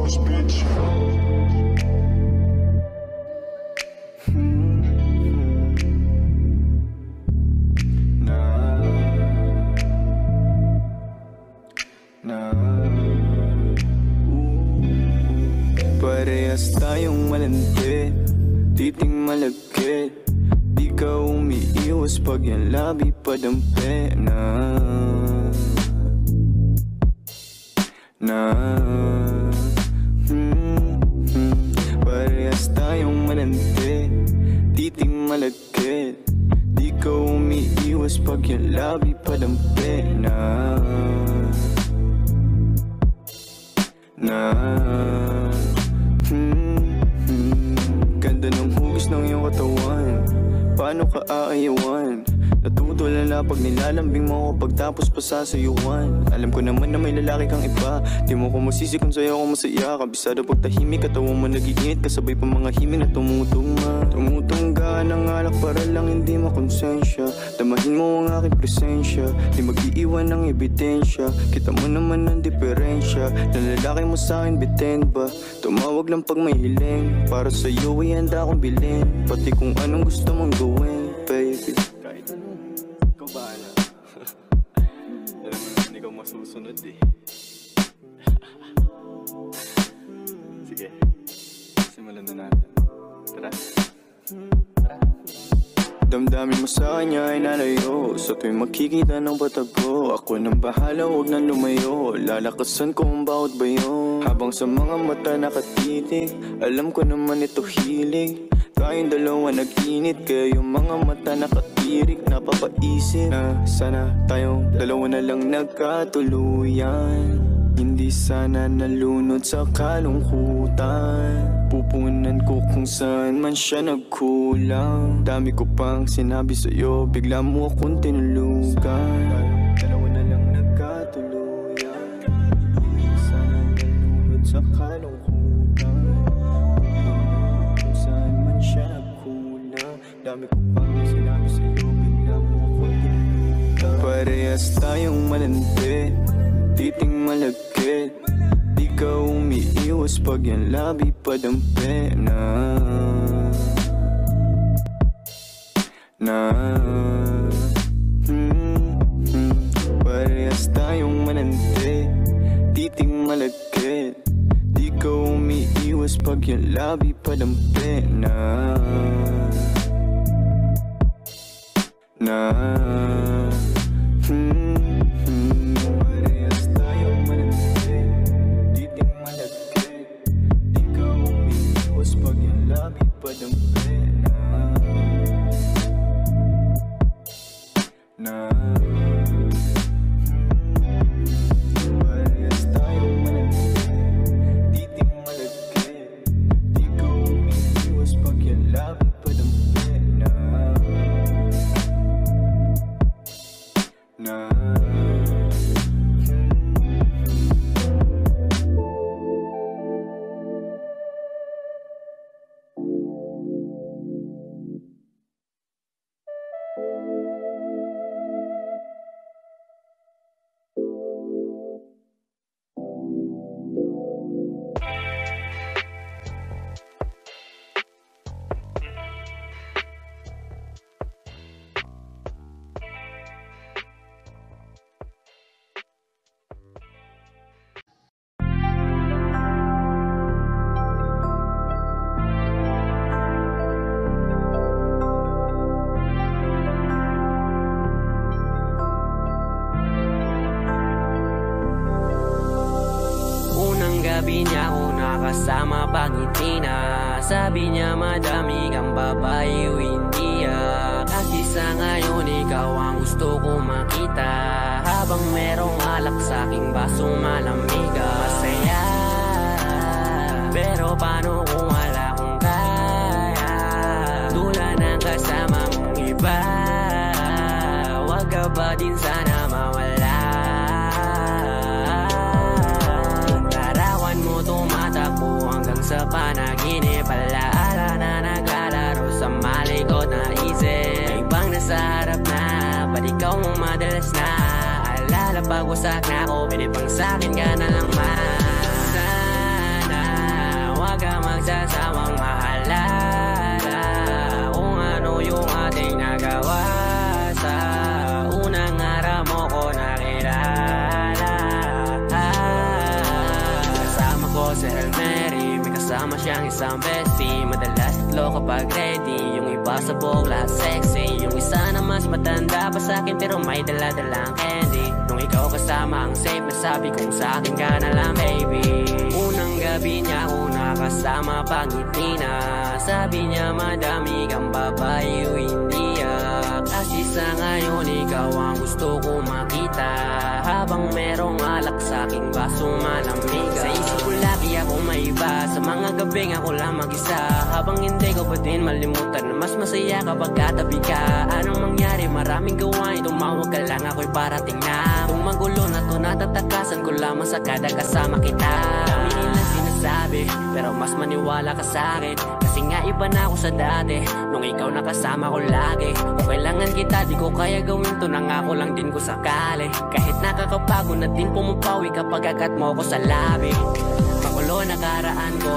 boss, bitch. Parehas tayong malandi, titing malagkit. Di ka umiiwas pag yung labi padampi Parehas tayong malandi, titing malagkit. Di ka umiiwas pag yung labi padampi Ganda ng hugis ng iyong katawan, paano ka aayawan? Natutulala pag nilalambing mo ako pagtapos pa sasayuan. Alam ko naman na may lalaki kang iba, di mo ko masisi kung sa'yo ako masaya. Kabisado pag tahimik, katawan mo nag-iinit, kasabay pa mga himig na tumutugma. Tumutungga ng alak para lang hindi makonsensya. Damahin mo ang aking presensya, di mag-iiwan ng ebidensya. Kita mo naman ang diferensya, na lalaki mo sa'kin bitin ba? Tumawag lang pag may hiling, para sa'yo ay handa akong bilhin. Pati kung anong gusto mong gawin, baby. Kahit ano, ikaw bahala. Alam mo naman ikaw masusunod eh. Sige, simulan na natin. Tara. Damdamin mo sa kanya ay nalayo, sa tuwing makikita ng batag ko. Ako nang bahala, huwag nang lumayo, lalakasan ko ang bawat bayo. Habang sa mga mata nakatitig, alam ko naman ito hilig. Tayong dalawa nag-init, kaya yung mga mata nakatirik. Napapaisip na sana tayong dalawa na lang nagkatuluyan. Hindi sana nalunod sa kalungkutan. Pupunan ko kung saan man siya nagkulang. Dami ko pang sinabi sa'yo, bigla mo akong tinulugan. Dalawa na lang nagkatuluyan. Hindi sana nalunod sa kalungkutan. Kung saan man siya nagkulang. Dami ko pang sinabi sa'yo, bigla mo akong tinulugan. Parehas tayong malandi, titing malagkit. Di ka umiiwas pag yung labi padampi Parehas tayong malandi, titing malagkit. Di ka umiiwas pag yung labi padampi Parehas tayong malandi, titing malagkit. Di ka umiiwas pag yung labi padampi Parehas tayong malandi, titing malagkit. Di ka umiiwas pag yung labi padampi Gabi niya ako nakasama pangiti na. Sabi niya madami kang babae o hindi Kasi sa ngayon ikaw ang gusto ko makita. Habang merong alak sa aking basong malamig masaya. Pero paano kung wala kong kaya? Tulad ng kasama mong iba. Wag ka ba din sana mawala? Sa panaginip, alaala na naglalaro sa malikot na isip. Ibang nasa harap na, ba't ikaw mong madalas na? Alala pag wasak na ako, pinipang sa'kin ka na lang man. Sana kasama siyang isang bestie. Madalas tatlo kapag ready, yung iba sabog lahat sexy. Yung isa na mas matanda pa sa'kin pero may dala-dalang candy. Nung ikaw kasama ang safe, nasabi kong sa'kin ka na lang baby. Unang gabi niya ako nakasama pangiti na. Sabi niya madami kang babae o hindi kasi sa ngayon ikaw ang gusto ko makita. Habang merong alak sa'king baso malamig. Sa isip ko lagi ako may iba. Sa mga gabing ako lang mag-isa. Habang hindi ko pa din malimutan na mas masaya kapag katabi ka. Anong mangyari? Maraming gawain. Tumawag ka lang ako'y parating na. Kung magulo na to natatakasan ko lamang sa kada kasama kita. Dami nilang sinasabi pero mas maniwala ka sa'kin. Kasi nga iba na ako sa dati nung ikaw nakasama ko lagi. Kung kailangan kita di ko kaya gawin to, nangako lang din ko sakali. Kahit nakakabago na din pumupawi kapag agat mo ko sa labi. Magulo na karaan ko,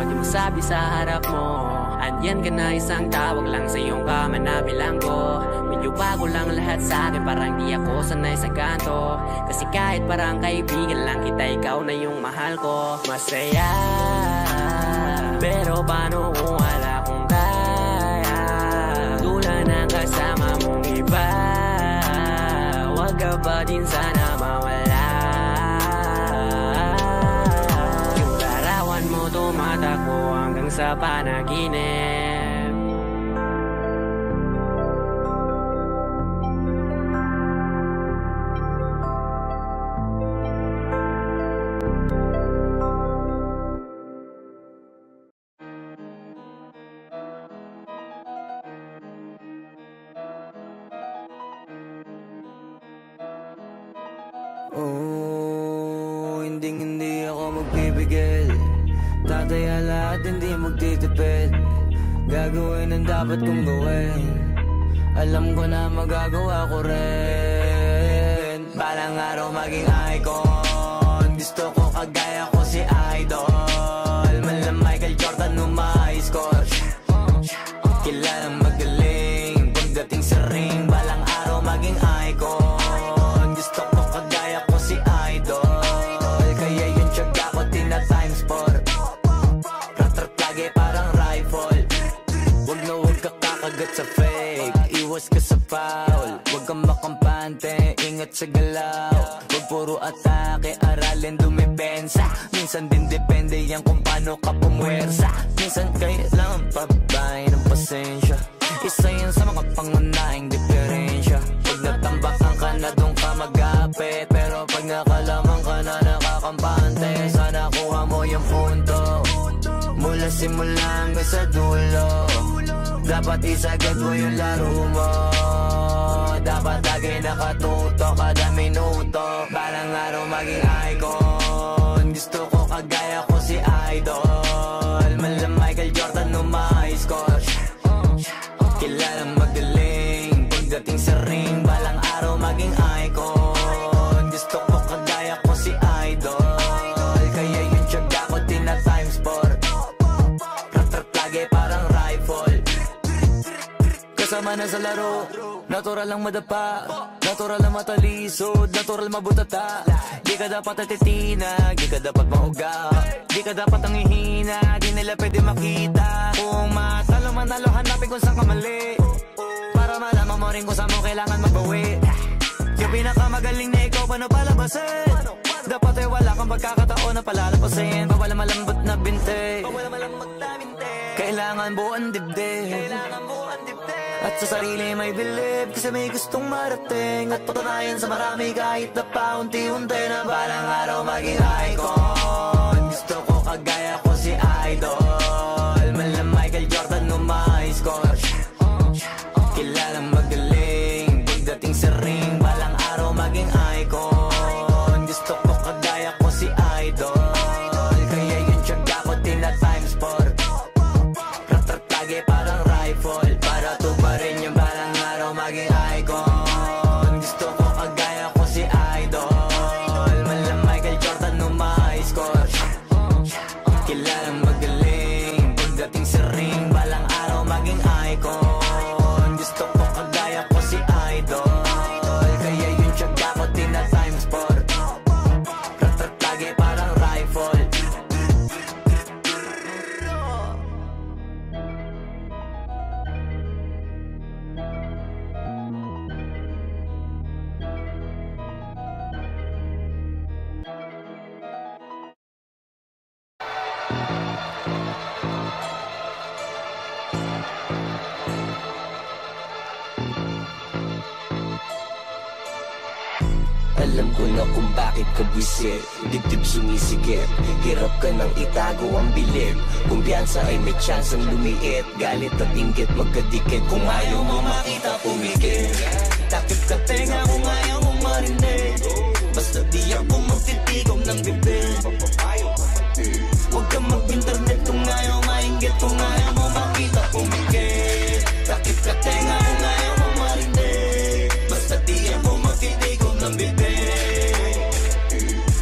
di mo sabi sa harap mo. Andyan ka na isang tawag lang sa iyong kama na bilanggo. Medyo bago lang lahat sa akin, parang di ako sanay sa ganto. Kasi kahit parang kaibigan lang kita, ikaw na yung mahal ko. Masaya, pero paano kung wala kong kaya? Tulad ng kasama mong iba, wag ka ba din sana mawala? Yung larawan mo tumatakbo hanggang sa panaginip. Oh, hindi ako magpipigil. Tataya lahat, hindi magtitipid. Gagawin ang dapat kong gawin. Alam ko na magagawa ko rin. Balang araw maging icon. Gusto ko kagaya ko si Idol. Mala Michael Jordan nung ma-score. Kilalang magaling pagdating sa ring. Balang araw maging icon. Gusto ko kagaya ko si Idol. Kaya yung tiyaga ko tina-times 4. Rat-rat lagi parang rifle. Wag na wag ka kakagat sa fake. Iwas ka sa foul. Wag kang makampante, ingat sa galaw. Wag puro atake, aralin dumipensa. Minsan din depende yan kung paano ka pumwersa. Minsan kailangan pabay ng pasensya. Isa yan sa mga pangunahing diferensya. Pag natambakan ka na doon ka mag-apit. Pero pag nakalaman ka na nakakampante, sana kuha mo yung punto. Mula simula hanggang sa dulo, dapat isagad mo yung laro mo. Dapat lagi nakatuto kada minuto. Balang araw maging icon. Gusto ko kagaya ko si Idol. Mala Michael Jordan nung ma-score. Kilalang magaling pagdating sa ring. Balang araw maging icon. Gusto ko kagaya ko si Idol. Kaya yung tiyaga ko tina-times 4. Rat-rat lagi parang rifle. Kasama na sa laro, natural lang madapa, natural lang matalisod, natural mabutata. Di ka dapat natitinag, di ka dapat mauga, di ka dapat ang ihina, di nila pwede makita. Kung matalo manalo, hanapin kung saan ka mali, para malaman mo rin kung saan mo kailangan magbawi. Yung pinakamagaling na ikaw, paano palabasin? Dapat ay wala kang pagkakataon na palalapasin. Bawala malambot na binte, kailangan buuan dibdib. At sa sarili may bilib, kasi may gustong marating. At patunayan sa marami kahit na paunti-unti na balang araw maging icon. Gusto ko kagaya ko si Idol. Mala Michael Jordan nung ma-score. Kilalang magaling pagdating sa ring. Balang araw maging icon. Gusto ko kagaya ko si Idol. Kaya yung tiyaga ko tina-times 4. Rat-rat lagi parang rifle. Para tuparin yung balang araw maging icon. Gusto ko kagaya ko si Idol. Mala Michael Jordan nung ma-score. Kilalang magaling pagdating sa ring. Balang araw maging icon. Gusto ko kagaya ko si Idol. Kaya yung tiyaga ko tina-times 4. Rat-rat lagi parang rifle. na kung bakit ka buwisit. Dibdib sumisikip, hirap ka nang itago ang bilib. Kumpiyansa ay may chance ang lumiit. Galit at inggit magkadikit. Kung ayaw mo makita pumikit, takip ka tenga kung ayaw mo marinig. Basta di ako magtitigom ng bibig. Huwag kang mag-internet kung ayaw mainggit. Kung ayaw mo makita pumikit, takip ka tenga kung ayaw mo marinig. Basta di ako magtitigom ng bibig.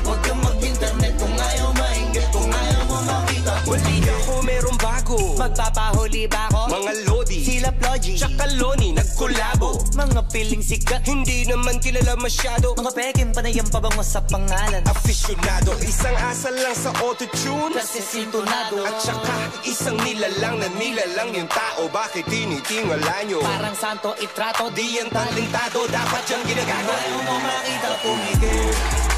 Huwag kang mag-internet kung ayaw mainggit. Kung ayaw mo makita pumikit. Wali ako merong bago, Magpapahuli ba ako? mga lodi, Sila Plogy, tsaka Loni nagkolabo. mga piling sikat, Hindi naman kilala masyado, mga peking panayang pabango sa pangalan. afisyonado. Isang asal lang sa autotune, Kasi sintonado, at saka isang nilalang na nilalang yung tao. Bakit tinitingala nyo? parang santo itrato. Di yan talentado, dapat yung ginagawa. Ayaw mo makita pumigil,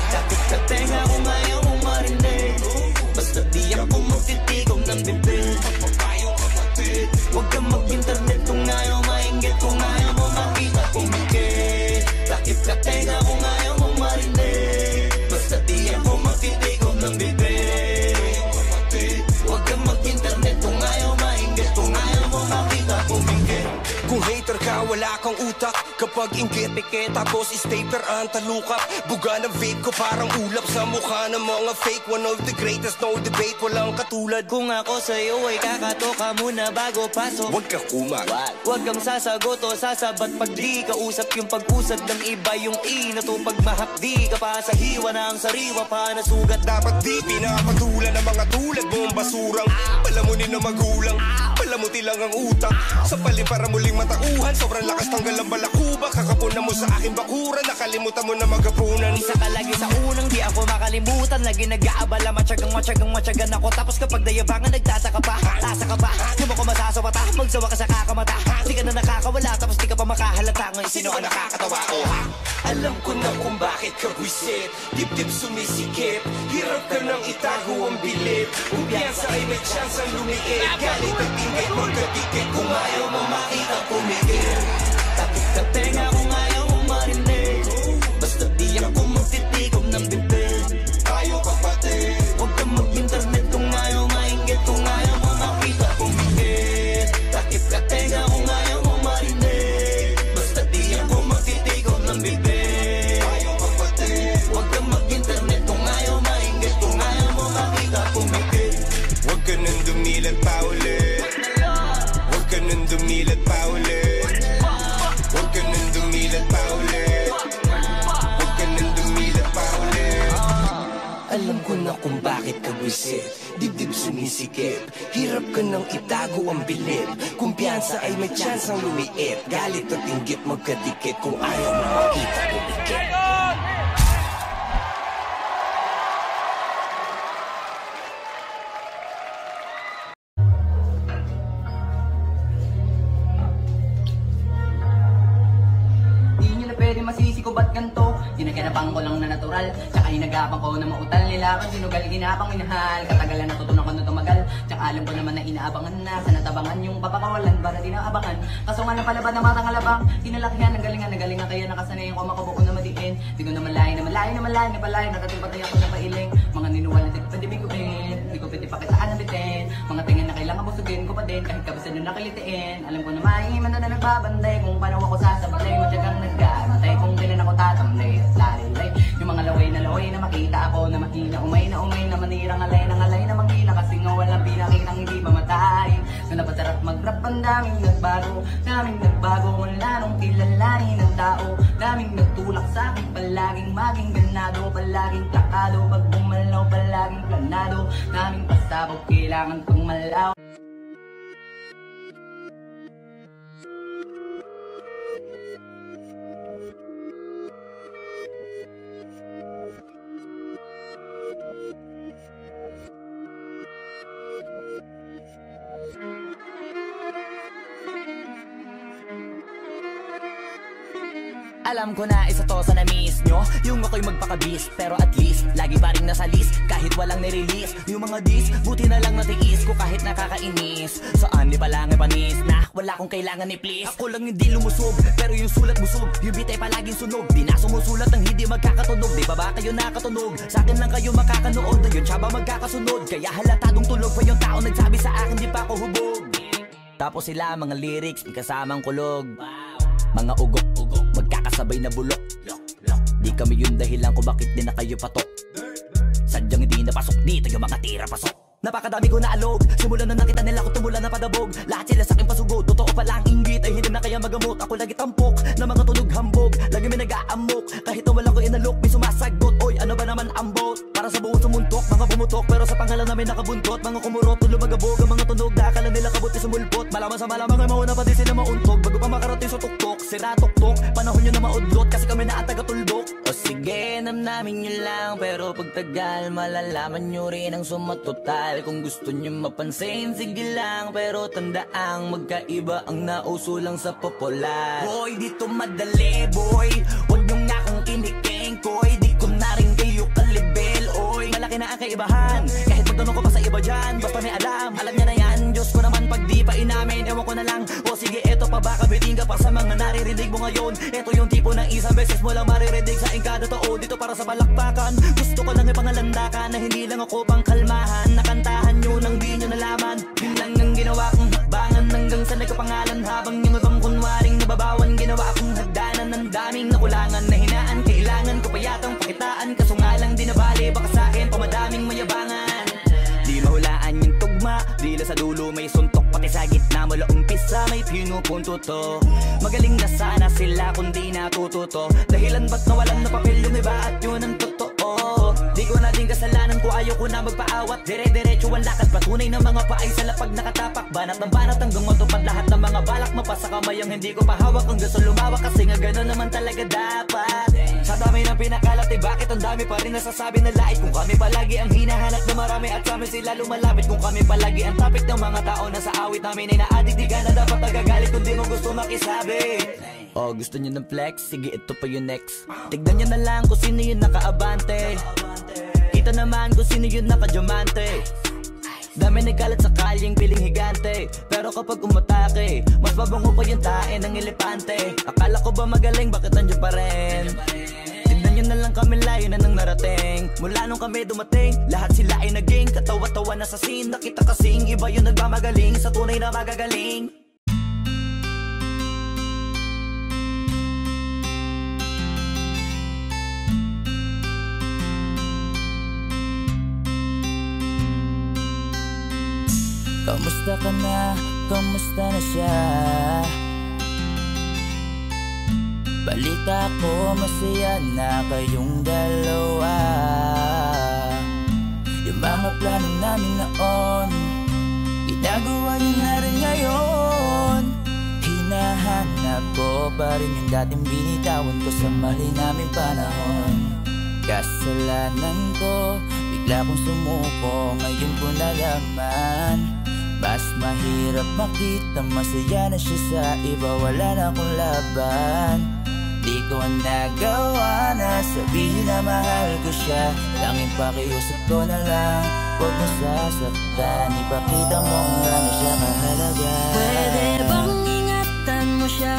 takip ka tenga kung ayaw mo marinig. Basta di ako magtitigom ng bibig. Huwag kang mag-internet kung ayaw mainggit. Kung ayaw mo makita pumigil, takip ka tenga kung ayaw mo marinig. Basta di ako magtitigom ng bibig. Huwag kang mag-internet kung ayaw mainggit. Kung ayaw mo makita pumigil. Kung hater ka, wala kang utak. Kapag inggit, tapos stapler ang talukap. Buga ng vape ko parang ulap sa mukha ng mga fake. One of the greatest, no debate, walang katulad. Kung ako sa'yo ay kakatoka muna bago pasok. Huwag ka kumag, Huwag kang sasagot o sasabat pag di kausap. Yung pag-usad ng iba yung inato. Pag mahapdi ka pa sa hiwa na ang sariwa pa na sugat. dapat di pinapatulan ng mga tulad mong basurang palamunin na magulang, palamuti lang ang utak. Sa palim para muling matauhan, sobrang lakas tanggal ang balakuba. Kakapunan mo sa aking bakuran, nakalimutan mo na magapunan. Isa ka lagi sa unang di ako makalimutan. Lagi nag-aabala, matyagang ako. Tapos kapag dayabangan, nagtataka pa. Tasa ka ba? Di mo ko masasawata. Magsawa ka sa kakamata. Di ka na nakakawala, tapos di ka pa makahalata. Ngayon sino ka nakakatawa? Alam ko na kung bakit ka buwisit. Dibdib sumisikip, hirap ka nang itago ang bilib. Kumpiyansa ay may chance ang lumiit. Galit at inggit magkadikit. Kung ayaw mo makita pumigil, takip ka tenga kung ayaw mo marinig. Basta di ako magtitigom ng bibig. Tayo kapatid, huwag kang mag-internet kung ayaw mainggit. Kung ayaw mo makita pumigil, takip ka tenga kung ayaw mo marinig. Basta di ako magtitigom ng bibig. Tayo kapatid, huwag kang mag-internet kung ayaw mainggit. Kung ayaw mo makita pumigil. Huwag ka nang dumilat pa ulit, huwag ka nang dumilat pa ulit, huwag ka nang dumilat pa ulit, huwag ka nang dumilat pa ulit. Alam ko na kung bakit ka buwisit. Dibdib sumisikip, hirap ka nang itago ang bilib. Kumpiyansa ay may chance ang lumiit. Galit at inggit magkadikit. Kung ayaw mo makita pumikit. Di nyo na pwede masisi ko ba't ganto. Sinaganapang ko lang na natural, tsaka hinagapang ko na mautal nila. Kung sinugal ginapang minahal, katagalan natutunan ko na tumagal. Tsaka alam ko naman na inaabangan na, sa natabangan yung papakawalan para di naabangan. Kaso nga napalabad ng matang alabang, tinalakihan ng galingan kaya nakasanayan ko makabuo na madiin. Di ko naman lain, napalain, natating patay ako na pailing. Mga ninuwalan di ko pwede biguin, di ko pwede pakitaan na bitin. Mga tingin na kailangan busugin ko pa din, kahit kabisan nyo nakilitiin. Alam ko na maiiman na nagbabanday, kung paano ako sasablay, matyagang nagkaantay. Kung kailan ako tatamlay at larilay. Yung mga laway na makita ako na makina. Umay na manirang alay na manghina. Kasi nga walang pinakitang hindi mamatay. Na napasarap mag-rap ang daming nagbago mula nung kilalanin ng tao. Daming nagtulak sa akin, palaging maging ganado, palaging plakado. Pag bumalaw, palaging planado. Daming pasabog, kailangan kong malaw. Alam ko na isa to sa na-miss nyo, yung ako'y magpakabis. Pero at least, lagi pa rin nasa list kahit walang nirelease. Yung mga dis, buti na lang natiis ko kahit nakakainis. Saan di pa lang ipanis na wala kong kailangan ni please. Ako lang hindi lumusog, pero yung sulat busog. Yung beat ay palaging sunog, di na sumusulat ng hindi magkakatunog. Di ba ba kayo nakatunog? Sa akin lang kayo makakanood, ayun siya ba magkakasunod? Kaya halatadong tulog pa yung tao nagsabi sa akin di pa ako hubog. Tapos sila mga lyrics, may kasamang kulog. Mga ugok-ugok, magkakasabay na bulok. Di kami yung dahilan kung bakit di na kayo patok. Sadyang hindi napasok dito yung mga tira pasok. Napakadami ko na alog, simulan na nakita nila ko tumula na padabog. Lahat sila sa akin pasugod, totoo pala ang inggit ay hindi na kaya magamot. Ako lagi tampok, na mga tunog hambog. Lagi may nag-aamok, kahit na wala ko inalok. May sumasagot, oy ano ba naman ang bot? Para sa buong sumuntok, mga bumutok. Pero sa pangalan namin nakabuntot, mga kumurot, tulo magabog. Ang mga tunog na akala nila kabuti sumulpot. Malaman sa malamang ay mauna pa din sila mauntog. Bago pa makarating sa tuktok, sira tuktok. Panahon nyo na maudlot, kasi kami na ang taga-tuldok. O sige, namnamin nyo lang, pero pagtagal malalaman nyo rin ang sumatotal. Kung gusto nyo mapansin, sige lang, pero tandaang magkaiba ang nauso lang sa popular. Boy, dito madali, boy, huwag nyo nga akong kiniking, koy. Di ko na rin kayo kalibel, oy. Malaki na ang kaibahan, kahit magtanong ko pa sa iba dyan. Basta may alam niya na yan. Diyos ko naman pag di pa inamin, ewan ko na lang. O sige, eto pa baka biting ka pa sa mga naririnig mo ngayon. Eto yung tipo ng isang beses mo lang maririnig sa kada taon. Dito para sa balakbakan, gusto ko lang ipangalandakan na hindi lang ako pang kalmahan. Nakantahan nyo nang di nyo nalaman, yun lang ang ginawa kong hakbangan. Hanggang sa nagkapangalan habang yung ibang kunwaring nababawan. Ginawa akong hagdanan ng daming nakulangan na hinaan. Kailangan ko pa yatang pakitaan, kaso nga lang di nabali. Baka sa akin pamadaming mayabangan. Di mahulaan yung tugma, dila sa dulo may suntok. Pati sa gitna mula umpisa may pinupunto to. Magaling na sana sila kung di natututo. Dahilan ba't nawalan na papel yung iba at yun ang totoo. Di ko na din kasalanan ko, ayaw ko na magpaawat. Dire-diretso ang lakad, patunay ng mga paay sa lapag nakatapak. Banat ng banat hanggang matupad lahat ng mga balak. Mapasa kamay ang hindi ko pahawak hanggang sa lumawak. Kasi nga gano'n naman talaga dapat. Sa dami ng pinakalat, eh bakit ang dami pa rin nasasabi na lait? Kung kami palagi ang hinahanap na marami at sa amin sila lumalapit. Kung kami palagi ang topic ng mga tao na sa awit namin ay na-addict. Di ka na dapat nagagalit kung di mo gusto makisabi. Oh, gusto nyo ng flex? Sige, ito pa yung next. Tignan nyo na lang kung sino yung nakaabante. Kita naman kung sino yung nakadiamante. Dami nagkalat sa kalyeng piling higante. Pero kapag umatake, mas mabango pa yung tae ng elepante. Akala ko ba magaling, bakit nandiyan pa rin? Tignan nyo na lang kami, layo na nang narating. Mula nung kami dumating, lahat sila ay naging katawa-tawa na sa scene. Nakita kasing iba yung nagmamagaling sa tunay na magagaling. Kamusta ka na? Kamusta na siya? Balita ko masaya na kayong dalawa. Yung mga plano namin noon, ginagawa niyo na rin ngayon. Hinahanap ko pa rin yung dating binitawan ko sa mali naming panahon. Kasalanan ko, bigla kong sumuko, ngayon ko nalaman. Mas mahirap makita masaya na siya sa iba, wala na akong laban. Di ko nagawa na sabihin na mahal ko siya. Tanging pakiusap ko na lang, huwag mo sasaktan. Ipakita mo ano siya mahalaga. Pwede bang ingatan mo siya?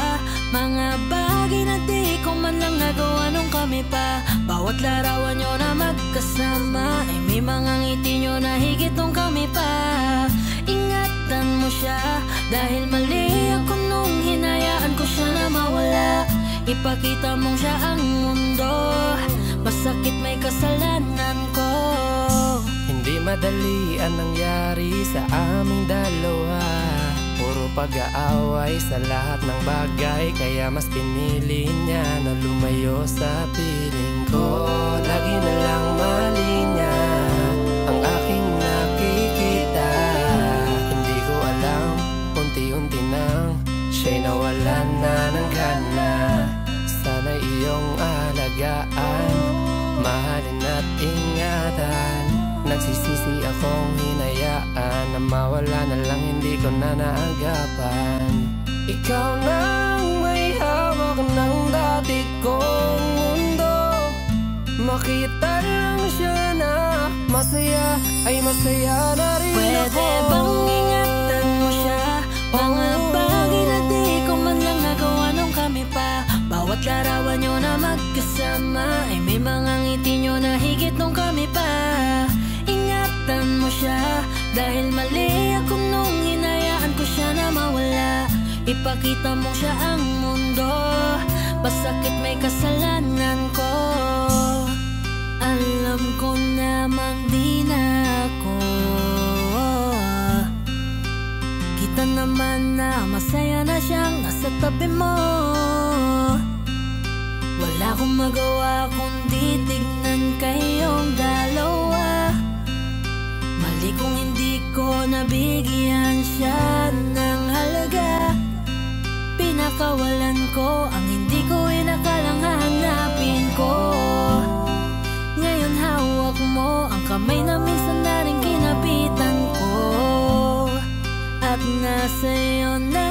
Mga bagay na di ko man lang nagawa nung kami pa. Bawat larawan nyo na magkasama ay may mga ngiti nyo na higit nung kami pa. Ingatan mo siya, dahil mali ako nung hinayaan ko siya na mawala. Ipakita mong siya ang mundo, masakit may kasalanan ko. Hindi madali ang nangyari sa aming dalawa. Puro pag-aaway sa lahat ng bagay, kaya mas pinili niya na lumayo sa piling ko. Lagi na lang mali niya ang aking nakikita. Hindi ko alam, unti-unti nang siya'y nawalan na ng gana. Sana iyong alagaan, mahalin at ingatan. Nagsisisi akong hinayaan na mawala na lang, hindi ko na naagapan. Ikaw nang may hawak ng dati kong mundo. Makita lang siya na masaya, ay masaya na rin Pwede ako. bang ingatan mo siya? Mga bagay na di ko man lang nagawa nung kami pa. Bawat larawan nyo na magkasama, ay may mga ngiti nyo na higit nung kami pa. Ingatan mo siya, dahil mali ako nung hinayaan ko siya na mawala. Ipakita mo siya ang mundo, basakit may kasalanan ko. Alam ko namang di na ako. Kita naman na masaya na siyang nasa tabi mo. Wala akong magawa kundi tignan kayong dalawa. Mali kung hindi ko nabigyan siya ng halaga. Pinakawalan ko ang hindi ko inakalang hahanapin ko. Ngayon hawak mo ang kamay na minsan na rin kinapitan ko. At nasa'yo na.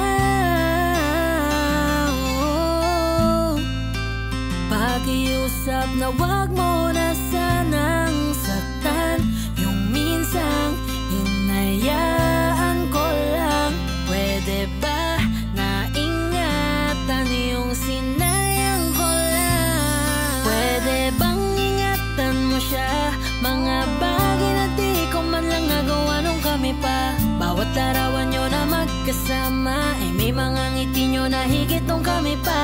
Pakiusap na wag mo na sanang saktan. Yung minsang hinayaan ko lang. Pwede ba na ingatan yung sinayang ko lang? Pwede bang ingatan mo siya? Mga bagay na di ko man lang nagawa nung kami pa. Bawat larawan nyo na magkasama, ay may mga ngiti nyo na higit nung kami pa.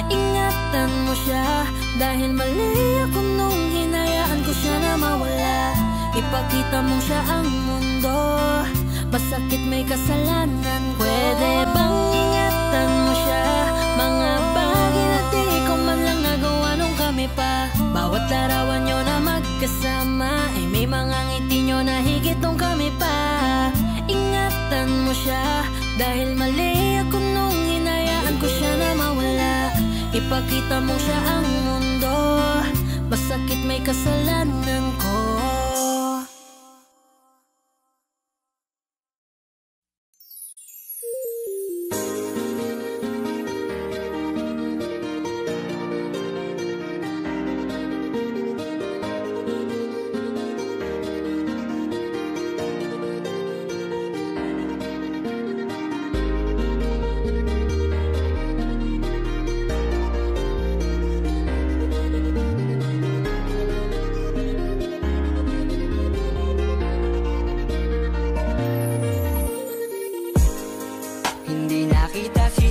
Ingatan mo siya, dahil mali ako nung hinayaan ko siya na mawala. Ipakita mo siya ang mundo, masakit may kasalanan. Pwede bang ingatan mo siya? Mga bagay na di ko man lang nagawa nung kami pa. Bawat larawan nyo na magkasama, ay may mga ngiti nyo na higit nung kami pa. Ingatan mo siya, dahil mali ako nung hinayaan ko siya na mawala. Ipakita mo siya ang mundo, masakit may kasalanan ko.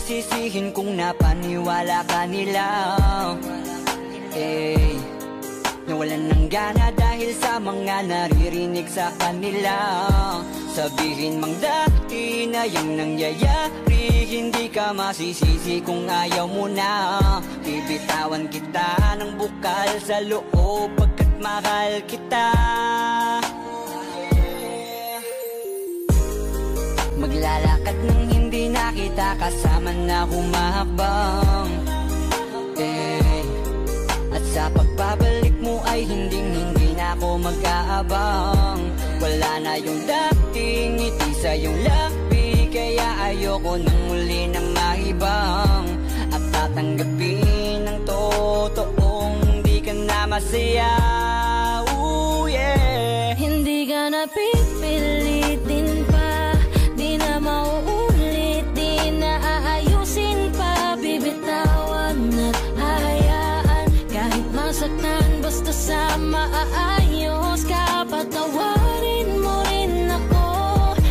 Sisisihin kung napaniwala ka nila, nawalan ng gana dahil sa mga naririnig sa kanila. Sabihin mang dati na yung nangyayari, hindi ka masisisi kung ayaw mo na. Bibitawan kita ng bukal sa loob pagkat mahal kita. Maglalakad ng hindi na kita kasama na humahakbang, at sa pagbabalik mo ay hindi na ako mag-aabang. Wala na yung dating ngiti sa iyong labi, kaya ayoko nang muli na maibang. At tatanggapin ng totoong di ka na masaya. Ooh, yeah. Hindi ka na pipilitin pa, di na mauulit, di na aayusin pa. Bibitawan at hayaan, kahit masaktan, basta sa maayos ka. Patawarin mo rin ako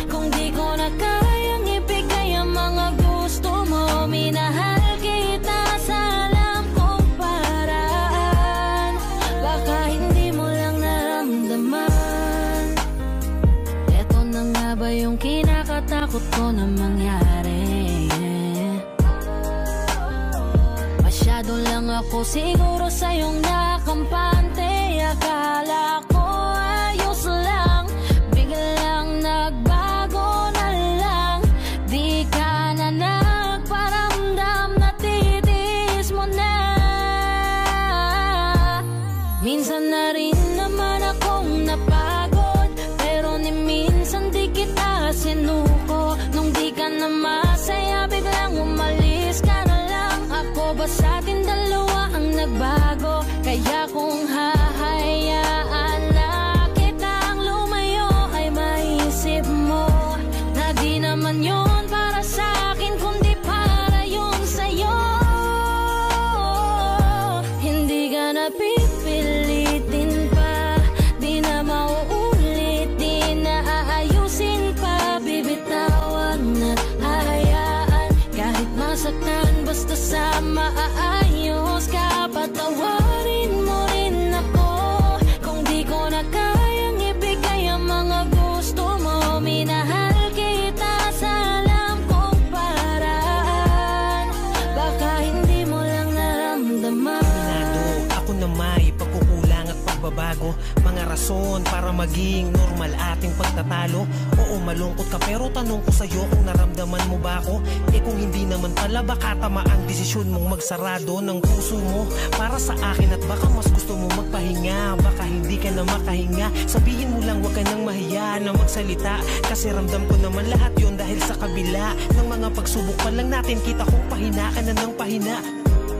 kung di ko na kayang ibigay ang mga gusto mo. Minahal kita sa alam kong paraan, baka hindi mo lang naramdaman. Eto na nga ba yung kinakatakot ko na mangyari? Masyado lang ako siguro sa iyong nakampante. Akala ko ayos lang, biglang nagbago na lang. Di ka na nagparamdam, natitiis mo na. Minsan na rin naman akong napagod, pero ni minsan di kita sinuko. Nung di ka na masaya, biglang umalis ka na lang. Ako ba sa atin dalawa ang nagbago? Kaya kung hahayaan na kitang lumayo ay maisip mo na di naman yun para sa akin kundi para yun sa'yo. Hindi ka na pipilitin pa, di na mauulit, di na aayusin pa. Bibitawan at hahayaan kahit masaktan, basta sa maayos ka. Patawarin mo rin ako kung di ko na kayang ibigay ang mga gusto mo. Minahal kita sa alam kong paraan, baka hindi mo lang naramdaman. Ako na may pagkukulang at pagbabago, mga rason para maging normal ating pagtatalo. Oo, malungkot ka pero tanong ko sa'yo kung naramdaman mo ba ako? Eh kung hindi naman pala, baka tama ang desisyon mong magsarado ng puso mo para sa akin. At baka mas gusto mo magpahinga, baka hindi ka na makahinga. Sabihin mo lang, wag ka nang mahiya na magsalita, kasi ramdam ko naman lahat yun dahil sa kabila ng mga pagsubok pa lang natin, kita kong pahina ka na ng pahina.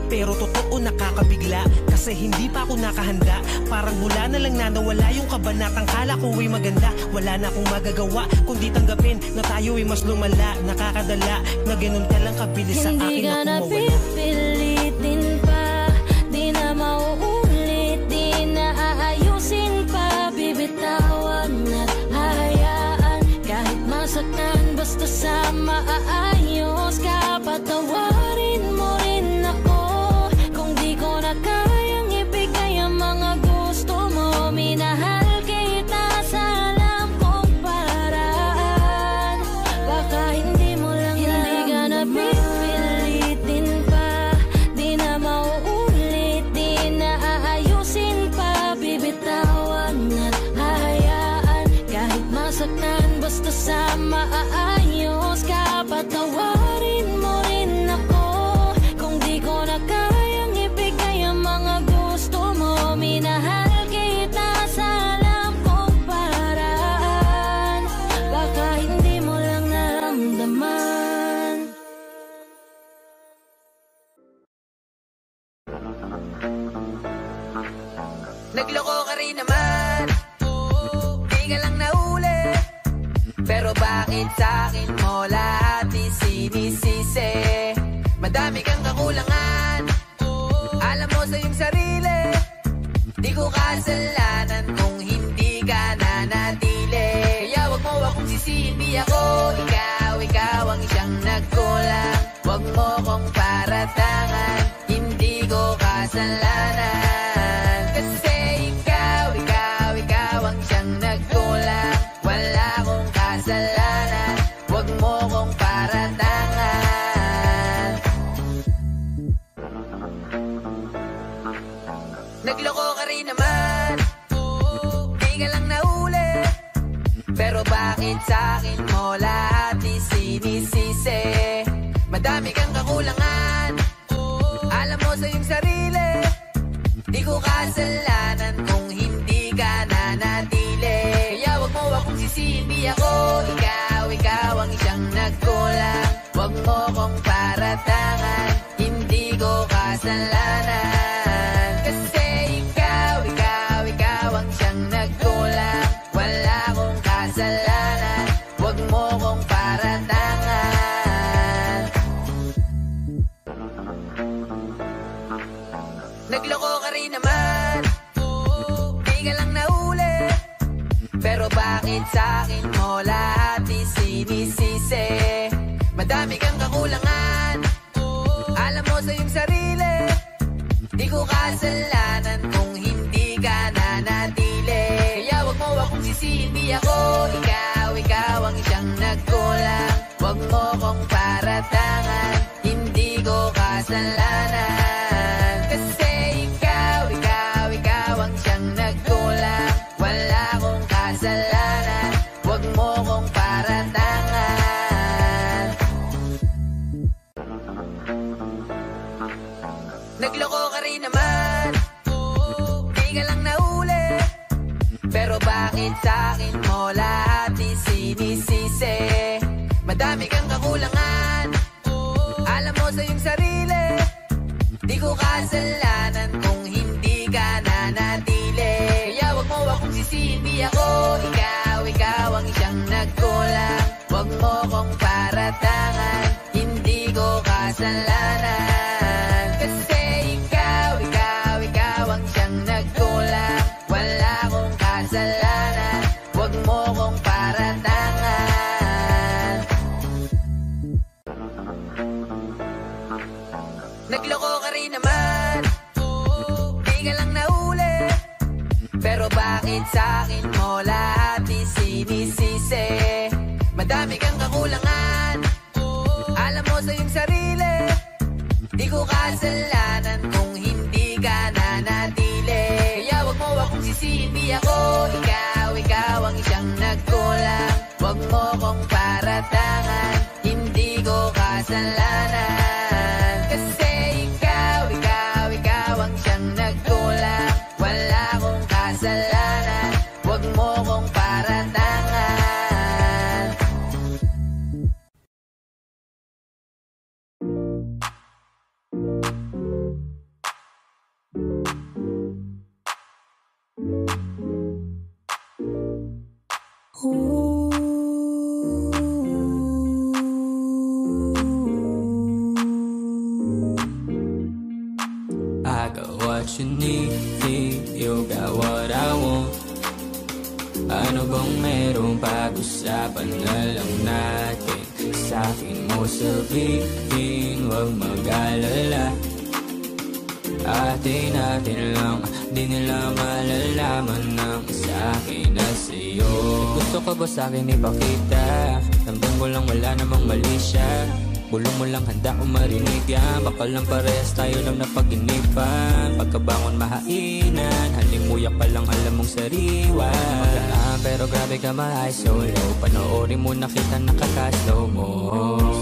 Pero totoo nakakabigla, kasi hindi pa ako nakahanda. Parang mula na lang na nawala yung kabanatang kala ko ay maganda. Wala na akong magagawa kundi tanggapin na tayo ay mas lumala. Nakakadala na ganun ka lang kabilis sa akin. Hindi ka na pipilitin pa, di na mauulit, di na aayusin pa. Bibitawan at hahayaan kahit masaktan, basta sa maayos ka. Patawarin mo rin ako kung di ko na kayang ibigay ang mga gusto mo. Minahal kita sa alam kong paraan, baka hindi mo lang naramdaman. Hindi ka na pipilitin pa, di na mauulit, di na aayusin pa. Bibitawan at hahayaan kahit masaktan, basta sa maayos ka. Patawarin mo rin ako kung di ko na kayang ibigay ang mga gusto mo. Minahal kita sa alam kong paraan, baka hindi mo lang naramdaman. Nagloko ka rin naman, di ka lang nahuli, pero bakit sa'kin mo lahat isinisisi? Madami kang kakulangan, alam mo sa iyong sarili. Di ko kasalanan kung hindi ka nanatili. Kaya wag mo akong sisihin, di ako ikaw ang siyang nagkulang. Wag mo kong paratangan, hindi ko kasalanan. Kasi ikaw ang siyang nagkulang. Wala akong kasalanan, wag mo kong paratangan. Nagloko ka rin naman, di ka lang nahuli, pero bakit sa'kin mo lahat isinisisi? Madami kang kakulangan, alam mo sa iyong sarili. Di ko kasalanan kung hindi ka nanatili. Kaya wag mo akong sisihin, di ako ikaw ang siyang nagkulang. Wag mo kong paratangan, hindi ko kasalanan. Kasi ikaw ang siyang nagkulang. Wala akong kasalanan, wag mo kong paratangan. Nagloko ka rin naman, di ka lang nahuli, pero bakit sa'kin mo lahat isinisisi? Madami kang kakulangan, alam mo sa iyong sarili. Di ko kasalanan kung hindi ka nanatili. Kaya wag mo akong sisihin, di ako ikaw ang siyang nagkulang. Wag mo kong paratangan, hindi ko kasalanan. Kasi ikaw ang siyang nagkulang. Wala akong kasalanan, wag mo kong paratangan. Nagloko ka rin naman, di ka lang nahuli, pero bakit sa'kin mo lahat isinisisi? Madami kang kakulangan, alam mo sa iyong sarili. Di ko kasalanan kung hindi ka nanatili. Kaya wag mo akong sisihin, di ako ikaw ang siyang nagkulang. Wag mo kong paratangan, hindi ko kasalanan. Kasi ikaw ang siyang nagkulang. Wala akong kasalanan, wag mo kong paratangan. Nagloko ka rin naman, di ka lang nahuli. Pero bakit sa'kin mo lahat isinisisi? Madami kang kakulangan, alam mo sa iyong sarili. Di ko kasalanan kung hindi ka nanatili. Kaya wag mo akong sisihin, di ako ikaw ang siyang nagkulang. Wag mo kong paratangan, hindi ko kasalanan. Kasi ikaw ang siyang nagkulang. Wala akong kasalanan, wag mo kong paratangan. I got what you need, you got what I want. Ano bang merong pag-usapan na lang natin? Sa'kin mo sabihin, huwag mag-alala. Atin lang, di nila malalaman ng sa'kin na sa'yo. Gusto ka ba sa'kin ipakita? Ramdam ko lang wala namang mali siya. Bulong mo lang handa ko marinig yan. Baka lang parehas tayo lang napag-inipan. Pagkabangon mahainan, halimuyak pa lang alam mong sariwa. Magkaan pero grabe ka ma-high solo. Panoorin mo nakita nakaka-slow mo.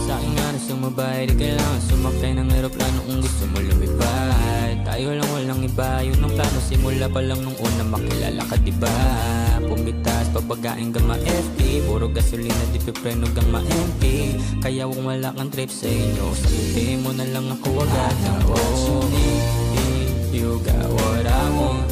Sa'kin nga na sumabay, di kailangan sumakay ng aeroplano kung gusto mo lumipad. Tayo lang walang iba, yun ang plano. Simula pa lang nung una makilala ka diba? Pumitas, pabagain ka ma-FP. Puro gasolina, di pipreno kang ma-MP. Kaya kung wala kang trip sa inyo, sabihin mo na lang ako agad na you got what I want.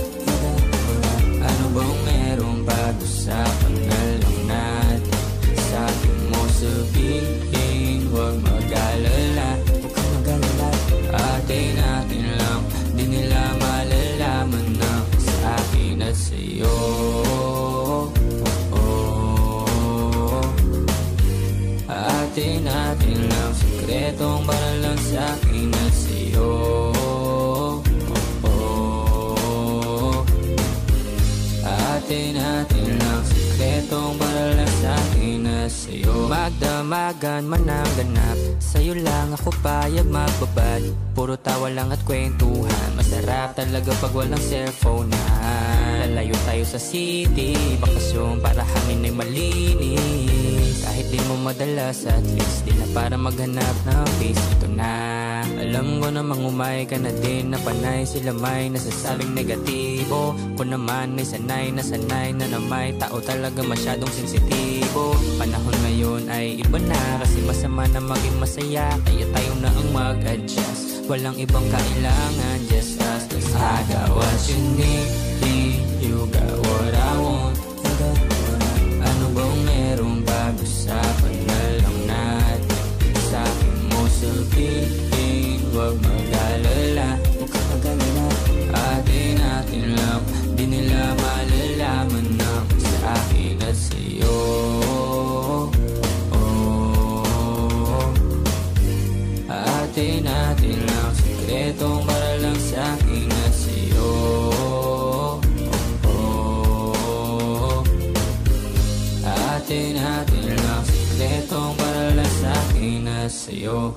Ano bang merong pag-usapan na lang natin? Sa'kin mo sabihin, huwag mag-alala. Huwag kang mag-alala. Atin lang, di nila malalaman na sa'kin at sa'yo. Atin lang, sikretong para lang sa'kin at sa'yo. Atin lang, sikretong para lang sa'kin at sa'yo. Magdamagan man ang ganap, sa'yo lang ako payag magbabad. Puro tawa lang at kwentuhan, masarap talaga pag walang cellphone na. Lalayo tayo sa city, bakasyon para hangin ay malinis. Kahit di mo madalas at least di na para maghanap ng peace. Ito na, alam ko namang umay ka na din na panay. Sila may nasasabing negatibo, ko naman ay sanay na may tao talaga masyadong sensitibo. Panahon ngayon ay iba na, kasi masama na maging masaya. Kaya tayo na ang mag-adjust, walang ibang kailangan, just us. Cause I got what you need, you got what I want. Ano bang merong pag-usapan na lang natin? Sa'kin mo sabihin, huwag mag-alala. Huwag ka mag-alala. Atin lang, di nila malalaman na sa akin at sa'yo. Atin lang, sikretong para lang sa'kin at sa'yo. Atin lang, sikretong para lang sa'kin at sa'yo.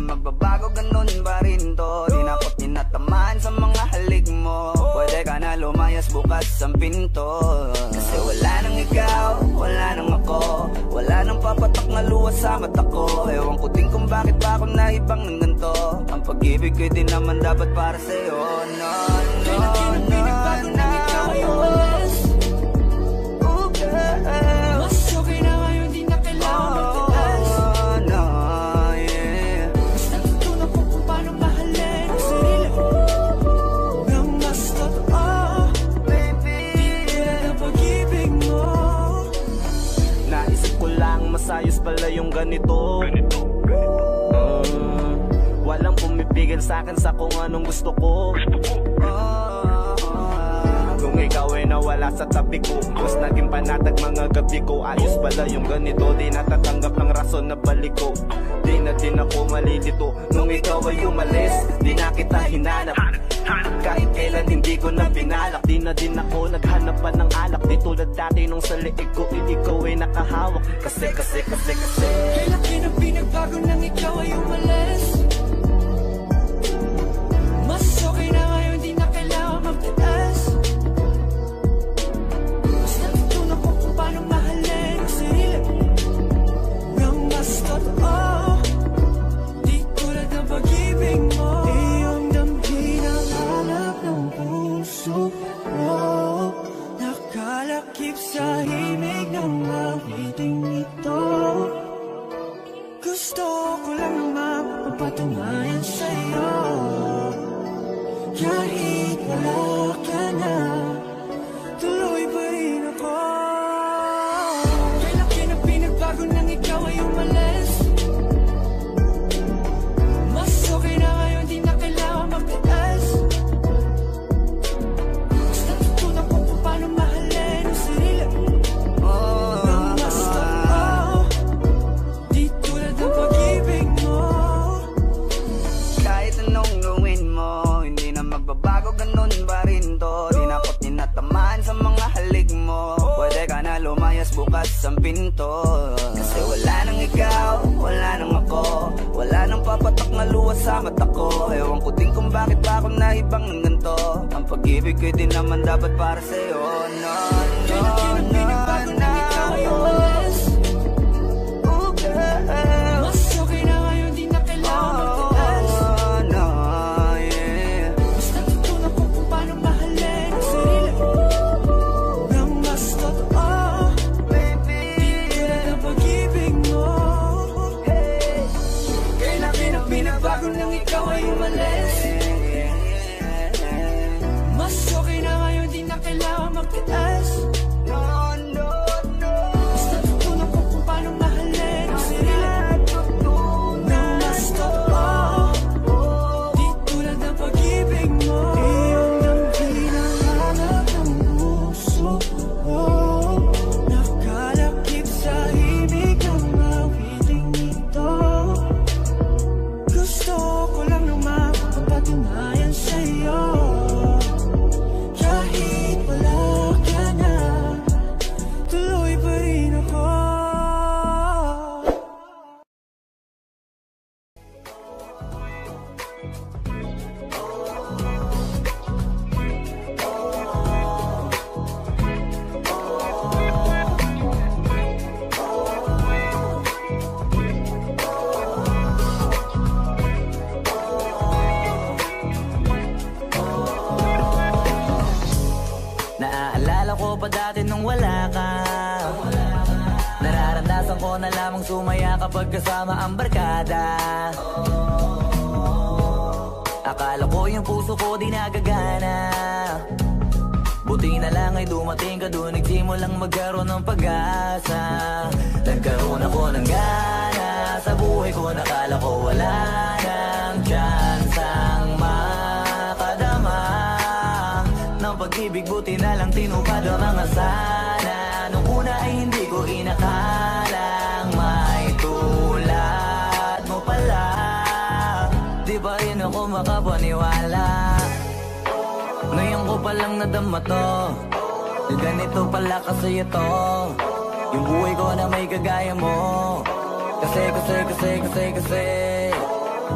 Magbabago, ganun pa rin to. Di na ako tinatamaan sa mga halik mo. bukas ang pinto. Kasi wala nang ikaw, wala nang ako, wala nang papatak na luha sa mata ko. Ewan ko din kung bakit ba ako naibang ng ganito. Ang pag-ibig ko'y di naman dapat para sa'yo. No, no, no, no. Ikaw ay umalis. Oh girl, mas okay na ngayon, di na kailangan magtiis. No, yeah. Mas natutunan ko kung paano mahalin ang sarili nang mas totoo. Baby, di tulad ang pag-ibig mo. Naisip ko lang masayos pala yung ganito. Walang pumipigil sa'kin sa kung anong gusto ko. Kung ikaw ay nawala sa tabi ko, mas naging panatag mga gabi ko. Ayos pala yung ganito, di natatanggap ng rason na balik ko. Di na din ako malilito nung ikaw ay umalis. Di na kita hinanap, kahit kailan hindi ko na pinalak. Di na din ako naghanap pa ng alak. Di tulad dati nung sa liig ko, ikaw ay nakahawak. Kasi kailan pinagbago nang ikaw ay umalis. Mas okay na ngayon, di na kailangan magtiis. Mas natutunan ko kung paano mahalin ang sarili nang mas totoo. Di tulad ng pag-ibig mo. Iyong damhin ang hanap ng puso mo. Nakalakip sa himig ng awiting ito. Gusto ko lang naman mapatunayan sa'yo. Kahit wala ka na, tuloy pa rin ako. Kailan pinagbago nang ikaw ay umalis. Mas okay na ngayon, di na kailangan magtiis. Mas natutunan ko kung paano mahalin ang sarili nang mas totoo. Di tulad ng pag-ibig mo. Kahit anong gawin mo, magbabago, ganun ba rin to? Di na ako tinatamaan sa mga halik mo. Pwede ka na lumayas, bukas ang pinto. Kasi wala nang ikaw, wala nang ako, wala nang papatak na luha sa mata ko. Ewan ko din kung bakit ba ako naibang ng ganito. Ang pag-ibig ko'y di naman dapat para sa'yo. No, no, no, no. Ikaw ay umalis. Oh girl, mas okay na ngayon, di na kailangan magtiis. Bago nang ikaw ay umalis. Mas okay na ngayon, di na kailangan magtiis. No, no, no. Mas natutunan ko kung paano mahalin ang sarili nang mas totoo. Di tulad ng pag-ibig mo. Iyong damhin ang hanap ng puso mo. Nakalakip sa himig ng awiting ito. Gusto ko lang naman mapatunayan sa'yo. Kahit wala ka na, tuloy pa rin ako. Naaalala ko pa dati nung wala ka. Nararamdasan ko na lamang sumaya kapag kasama ang barkada. Akala ko yung puso ko di nagagana. Buti na lang ay dumating ka doon, nagsimulang magkaroon ng pag-asa. Nagkaroon ako ng gana sa buhay ko, nakala ko wala nang chance ang makadama ng pag-ibig. Buti na lang tinupad ang mga sana. Nung una ay hindi ko inakalang may tulad mo pala. Di ba rin ako makapaniwala? Ngayon ko palang nadama to, na ganito pala kasi ito, yung buhay ko na may kagaya mo. Kasi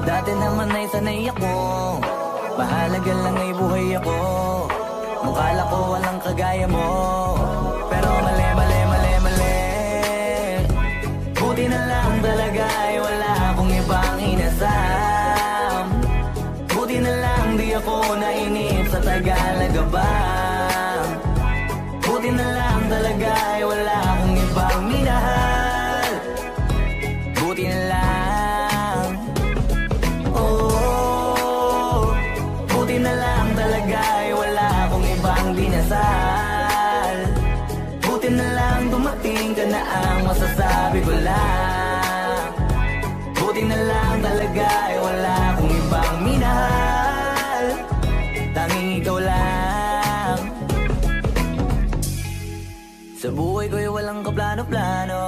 dati naman ay sanay ako, mahalaga lang ay buhay ako. Nung kala ko walang kagaya mo, pero mali, mali, mali, mali. Buti na lang talaga ay wala akong ibang inasam. Buti na lang di ako nainip sa Tagalaga ba. Buti na lang talaga ay wala akong ibang minahal. Buti na lang, oh, buti na lang talaga ay wala akong ibang dinasal. Buti na lang dumating ka na ang masasabi ko lang. Buti na lang talaga ay wala akong ibang minahal. Tanging ikaw lang. Sa buhay ko'y walang kaplano-plano.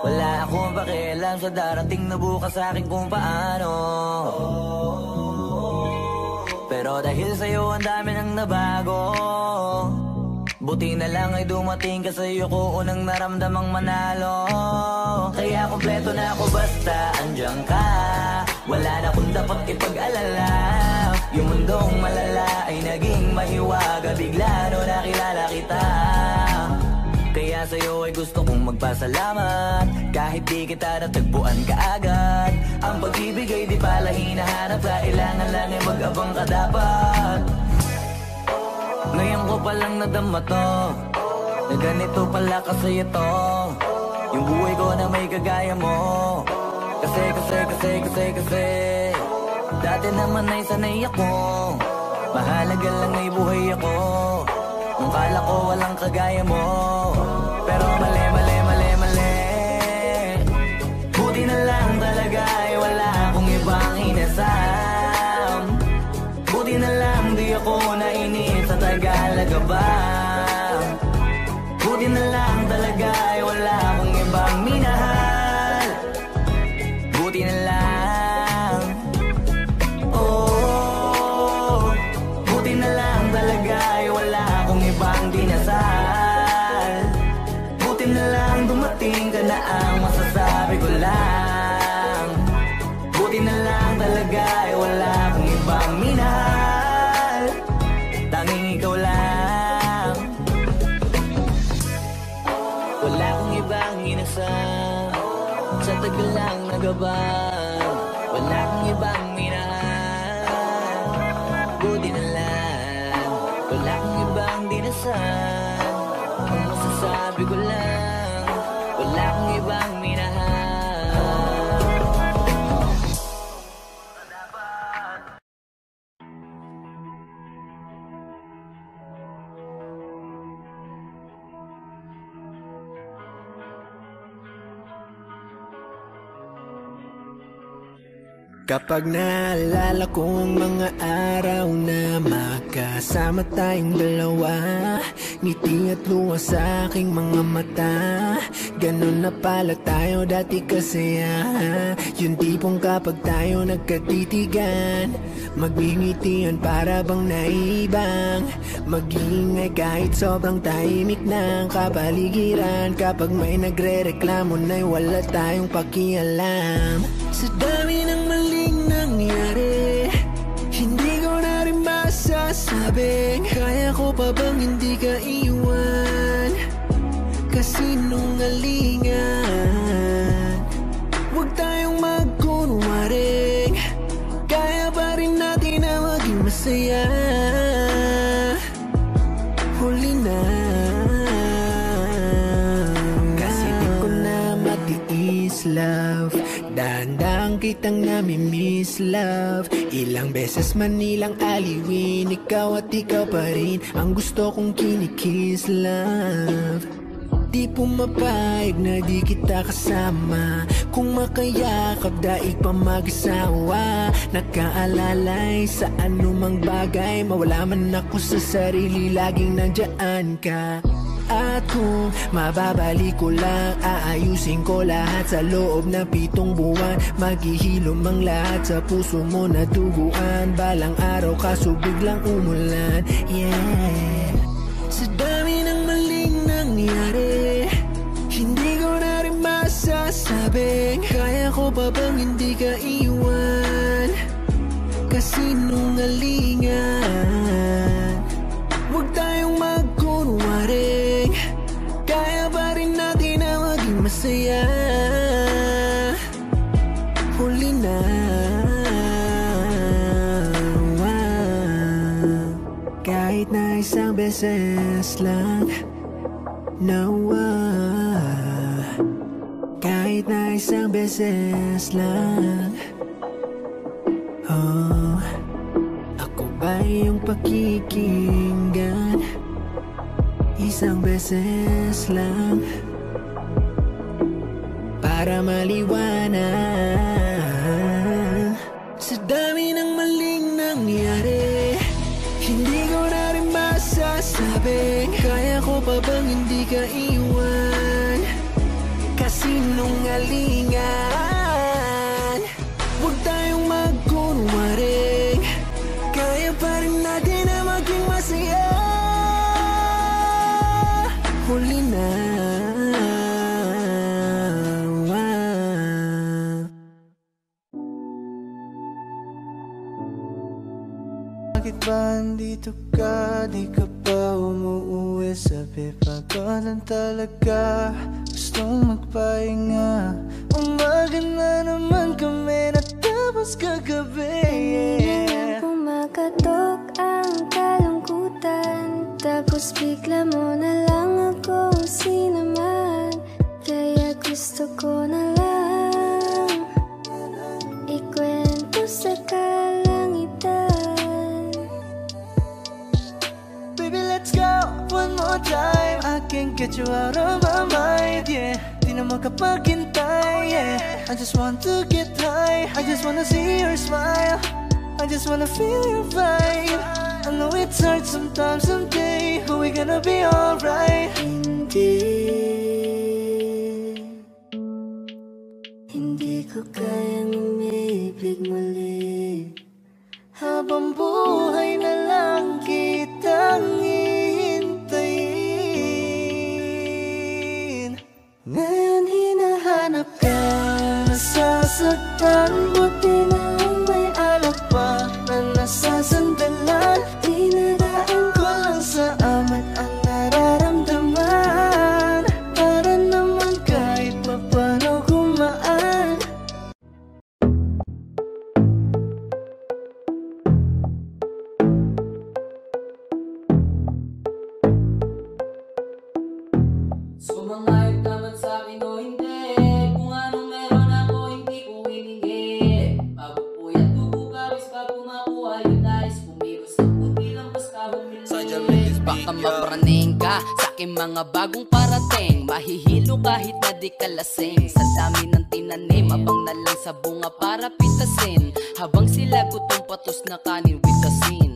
Wala akong pakialam sa darating na bukas sa akin kung paano. Pero dahil sa'yo ang dami nang nabago. Buti na lang ay dumating ka sa'yo ko unang naramdamang manalo. Kaya kompleto na ako basta andyan ka. Wala na kung dapat ipag-alala. Yung mundong malala ay naging mahiwaga bigla no nakilala kita. Kaya sa'yo ay gusto kong magpasalamat. Kahit di kita natagpuan kaagad. Ang pag-ibig ay di pala hinahanap. Kailangan lang ay mag-abang ka dapat. Ngayon ko palang nadama to, na ganito pala kasi ito. Yung buhay ko na may kagaya mo. Kasi dati naman ay sanay ako. Mahalaga lang ay buhay ako. Nung kala ko walang kagaya mo, pero mali, mali, mali, mali. Buti na lang talaga ay wala akong ibang inasam. Buti na lang di ako nainip sa Tagalaga ba. Buti na lang talaga ay wala akong ibang minahal. Buti na lang, oh, buti na lang talaga ay wala akong ibang dinasal. Buti na lang dumating ka na ang masasabi ko lang. Buti na lang talaga ay wala akong ibang minahal. Tanging ikaw lang. Wala akong ibang inasam sa tagal lang nagabang. Wala akong ibang minahal. Buti na lang. Wala akong ibang dinasal. Ang masasabi ko lang, wala akong ibang minahal. Kapag naalala kong mga araw na magkasama tayong dalawa, ngiti at luha sa aking mga mata. Ganon na pala tayo dati kasaya. Yung tipong kapag tayo nagkatitigan, magbingitian para bang naibang. Mag-iingay kahit sobrang tahimik ng kapaligiran. Kapag may nagre-reklamo na'y wala tayong pakialam. Sa dami ng maling nangyari, hindi ko na rin masasabing kaya ko pa bang hindi ka iwan. Kasinungalingan, huwag tayong magkunwaring. Kaya pa rin natin na maging masaya. Huli na, kasi di ko na matiis, love. Dahan-dahan kitang nami-miss, love. Ilang beses man nilang aliwin, ikaw at ikaw pa rin ang gusto kong kinikiss, love. Di pumapayag na di kita kasama. Kung makayakap daig pa mag-asawa. Nakaalalay sa anumang bagay. Mawala man ako sa sarili, laging nandyan ka. At kung mababalik ko lang, aayusin ko lahat sa loob ng 7 buwan. Maghihilom ang lahat sa puso mo na duguan. Balang araw kaso biglang umulan, yeah. Sa dami ng maling nangyari, hindi ko na rin masasabing kaya ko pa bang hindi ka iwan. Kasinungalingan, beses lang nawa. Kahit na isang beses lang. Oh, ako ba iyong pakikinggan? Isang beses lang para maliwanag. Sa dami ng maling nangyari, hindi ko na rin masasabing kaya ko pa bang hindi ka iwan. Kasinungalingan, huwag tayong magkunwaring. Kaya pa rin natin na maging masaya. Huli na. Bakit ba andito ka? Di ka pa umuuwi? Sabi pagod lang talaga, gustong magpahinga. Umaga na naman kami, natapos kagabi. Biglang pumakatok ang kalungkutan, tapos bigla mo na lang akong sinaman. Kaya gusto ko na lang ikwento sa kalangitan. Let's go one more time. I can't get you out of my mind, yeah. Di na makapaghintay, yeah. I just want to get high, I just wanna see your smile, I just wanna feel your vibe. I know it's hard sometimes, someday, but we're gonna be alright. Hindi ko kayang umibig muli. Habang buhay na lang kitang hihintayin. Ngayon hinahanap ka, nasasaktan, buti na lang may alak pa na nasasandalan. Dinadaan ko lang sa amat ang nararamdaman, para naman kahit papano gumaan. Sumangayot naman sa'kin o hindi, kung anong meron ako hindi ko hiningi. Bago puyat tubo pawis bago makuha yung nais, kumilos ang puti lang basta humili. Baka mapraning ka sa'king mga bagong parating, mahihilo kahit na di ka lasing. Sa dami ng tinanim, abang na lang sa bunga para pitasin, habang sila gutom patos na kanin with asin.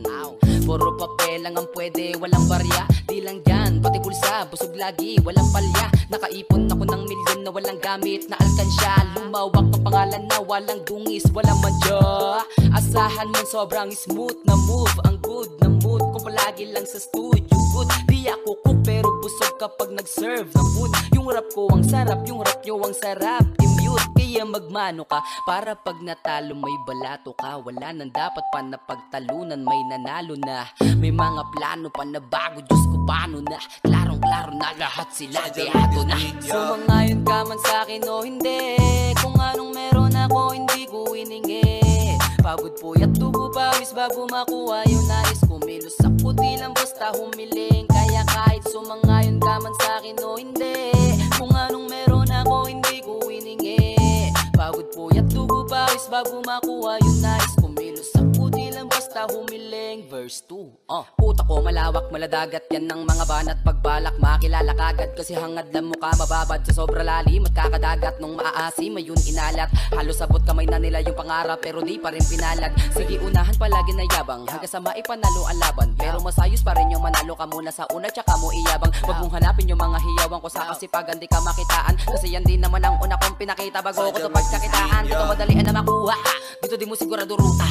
Puro papel lang ang pwede, walang barya. Di lang yan, pati bulsa, busog lagi, walang palya. Nakaipon ako ng milyon na walang gamit na alkansya. Lumawak ang pangalan na walang dungis, walang madya. Asahan mo sobrang smooth na move, ang good na mood kung palagi lang sa studio good. Di ako cook pero busog kapag nag-serve ng food. Yung rap ko ang sarap, yung rap nyo ang sarap. I-mute, kaya magmano ka, para pag natalo may balato ka. Wala nang dapat pa na pagtalunan, may nanalo na. May mga plano pa na bago, Diyos ko paano na. Klarong-klaro na lahat sila, beato na. Sumangayon ka man sa'kin o hindi, kung anong meron ako hindi ko hiningi. Pagod puyat tubo pawis bago makuha yung nais, kumilos sa puti lang basta humiling. Kaya kahit sumangayon ka man sa'kin o hindi, kung anong meron ako hindi ko hiningi. Pagod puyat tubo pawis bago makuha yung nais, kumilos sa puti lang basta humiling. Verse 2. Utak ko malawak, maladagat yan ng mga banat. Pagbalak makilala kagad, kasi hangad lang mukha mababad sa sobra lalim at kakadagat. Nung maaasim ayun inalat, halos sabot kamay na nila yung pangarap pero di pa rin pinalad. Sige unahan palagi na yabang, hanggang sa maipanalo ang laban. Pero masayos pa rin yung manalo ka muna sa una tsaka mo iyabang. Wag mong hanapin yung mga hiyawang ko sa kasipagan di ka makitaan, kasi yan din naman ang una kong pinakita bago ko sa pagkakitaan. Dito madalian na makuha, dito di mo sigurado ruta.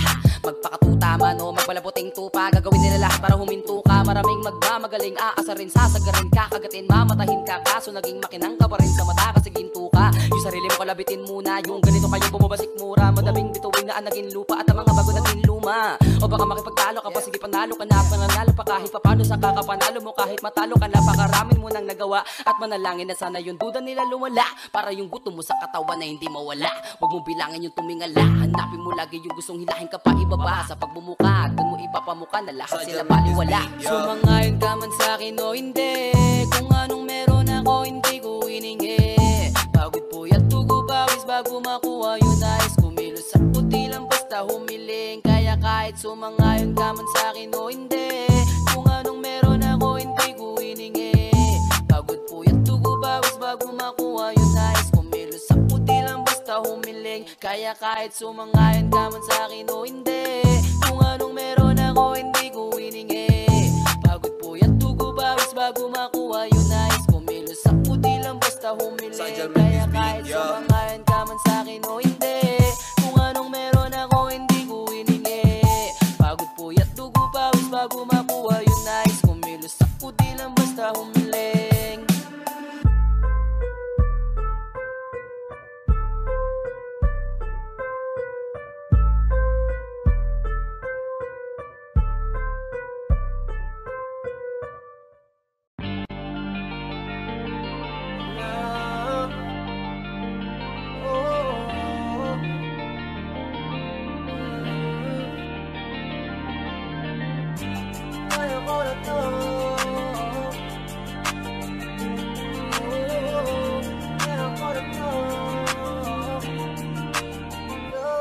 Magpakatuta man o magpalaputing tupa, gagawin nila lahat para huminto ka. Maraming magmamagaling, aasarin, sasagarin ka, kagatin, mamatahin ka. Kaso naging makinang ka pa rin sa mata kasi ginto ka. Yung sarili mo kalabitin muna, yung ganito kayong bumabasik mura. Madaming bituin na ang naging lupa at ang mga bago naging luma. O baka makipagtalo ka pa, sige panalo ka na, pananalo pa kahit papano sa kakapanalo mo. Kahit matalo ka na, pakaramin mo nang nagawa. At manalangin na sana yung duda nila lumala, para yung gutom mo sa katawan na hindi mawala. Huwag mong bilangin yung tumingala, hanapin mo lagi yung gustong hilahin ka pa ibaba. Sa pagbumuka, dun mo magpapamukha na lahat sila baliwala. Sumangayon ka man sa'kin o hindi, kung anong meron ako hindi ko hiningi. Pagod puyat tugo bawis bago makuha yung nais. Kumilos at puti lang basta humiling. Kaya kahit sumangayon ka man sa'kin o hindi, kung anong meron ako hindi ko hiningi. Pagod puyat tugo bawis bago makuha yung nais. Kumilos at puti lang basta humiling. Kaya kahit sumangayon ka man sa'kin o hindi, kung anong meron ako hindi ko hiningi. Pagod puyat tugo bawis bago makuha yung nais. Kumilos at puti lang basta humiling. Kaya kahit sumangayon ka man sa'kin o hindi, kung anong meron ako hindi ko hiningi. Pagod puyat tugo bawis bago makuha yung nais. Kumilos at puti lang basta humiling.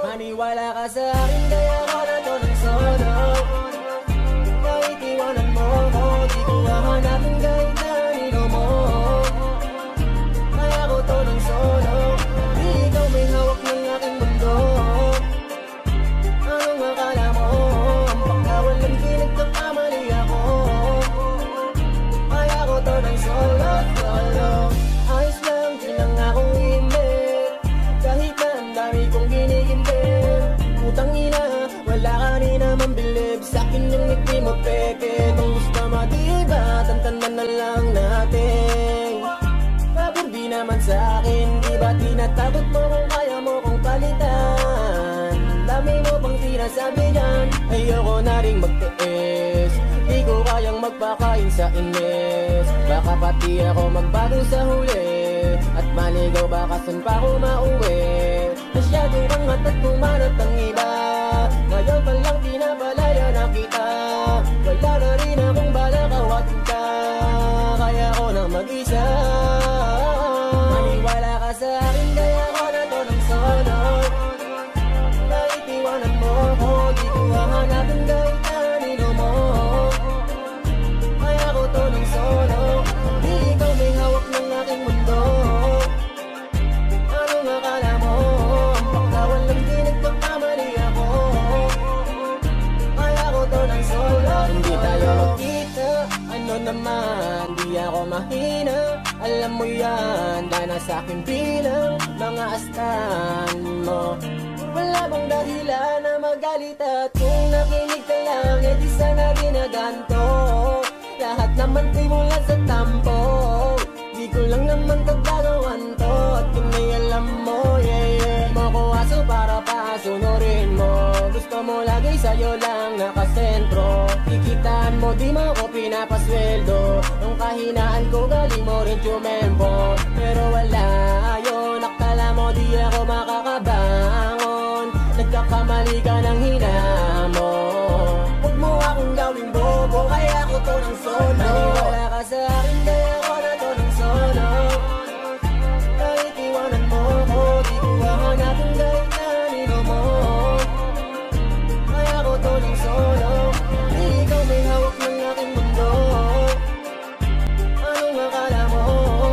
Maniwala ka sa akin, kaya ako na to ng solo. Kahit iwanan mo ko, di ko hahanapin kahit na nino mo. Kaya ako to ng solo, di ikaw may hawak ng aking mundo. Anong akala mo, ang pagkawalan pinagkakamali ako. Kaya ako to ng solo, solo. Ayos lang, di lang akong himik. Kahit na ang dami kong ginigimik. Putang ina, wala ka rin naman bilib. Sa'kin yung ngiti mo peke. Kung gusto madiba, tantanan na lang natin. Pagod di naman sa'kin, di ba tinatakot mo kung kaya mo kong palitan? Dami mo pang sinasabi dyan, ayoko na rin magtiis. Di ko kayang magpakain sa inis. Baka pati ako magbago sa huli, at maligaw baka saan pa ako mauwi. Masyado kang at kumanat ang iba. Ngayon pa lang pinapalaya na kita. Wala na rin akong balak awatin ka. Kaya ako na mag-isa. Maniwala ka sa akin, kaya ako na to ng solo. Kahit iwanan mo ko, di ko hahanapin kahit na nino mo. Kaya ako to ng solo, di ikaw may hawak ng aking mundo. Anong akala mo, ang pagkawalan pinagkakamali ako. Kaya ako to ng solo. Hindi tayo magkita, ano naman, di ako mahina. Alam mo yan, dahil na sa'kin bilang mga astan mo. Wala bang dahilan na magalit at kung nakinig ka lang, eh di sana ginaganto. Lahat naman ay mula sa tampo. Di ko lang naman kagagawan to. At kung may alam mo, yeah, yeah. Mo ko aso para pasunurin mo. Gusto mo lagi sa'yo lang nakasentro. Kikitaan mo, di mo ko pinapasweldo. Ang kahinaan ko galing mo rin tumempo. Pero wala yun, akala mo di ako makakabangon. Nagkakamali ka ng hinamo. Huwag mo akong gawing bobo, kaya ako to ng solo. Maniwala ka sa akin, kaya ako na to ng solo. Kahit iwanan mo ko, di ko hahanapin kahit na nino mo. Kaya ako to ng solo, di ikaw may hawak ng aking mundo. Anong akala mo,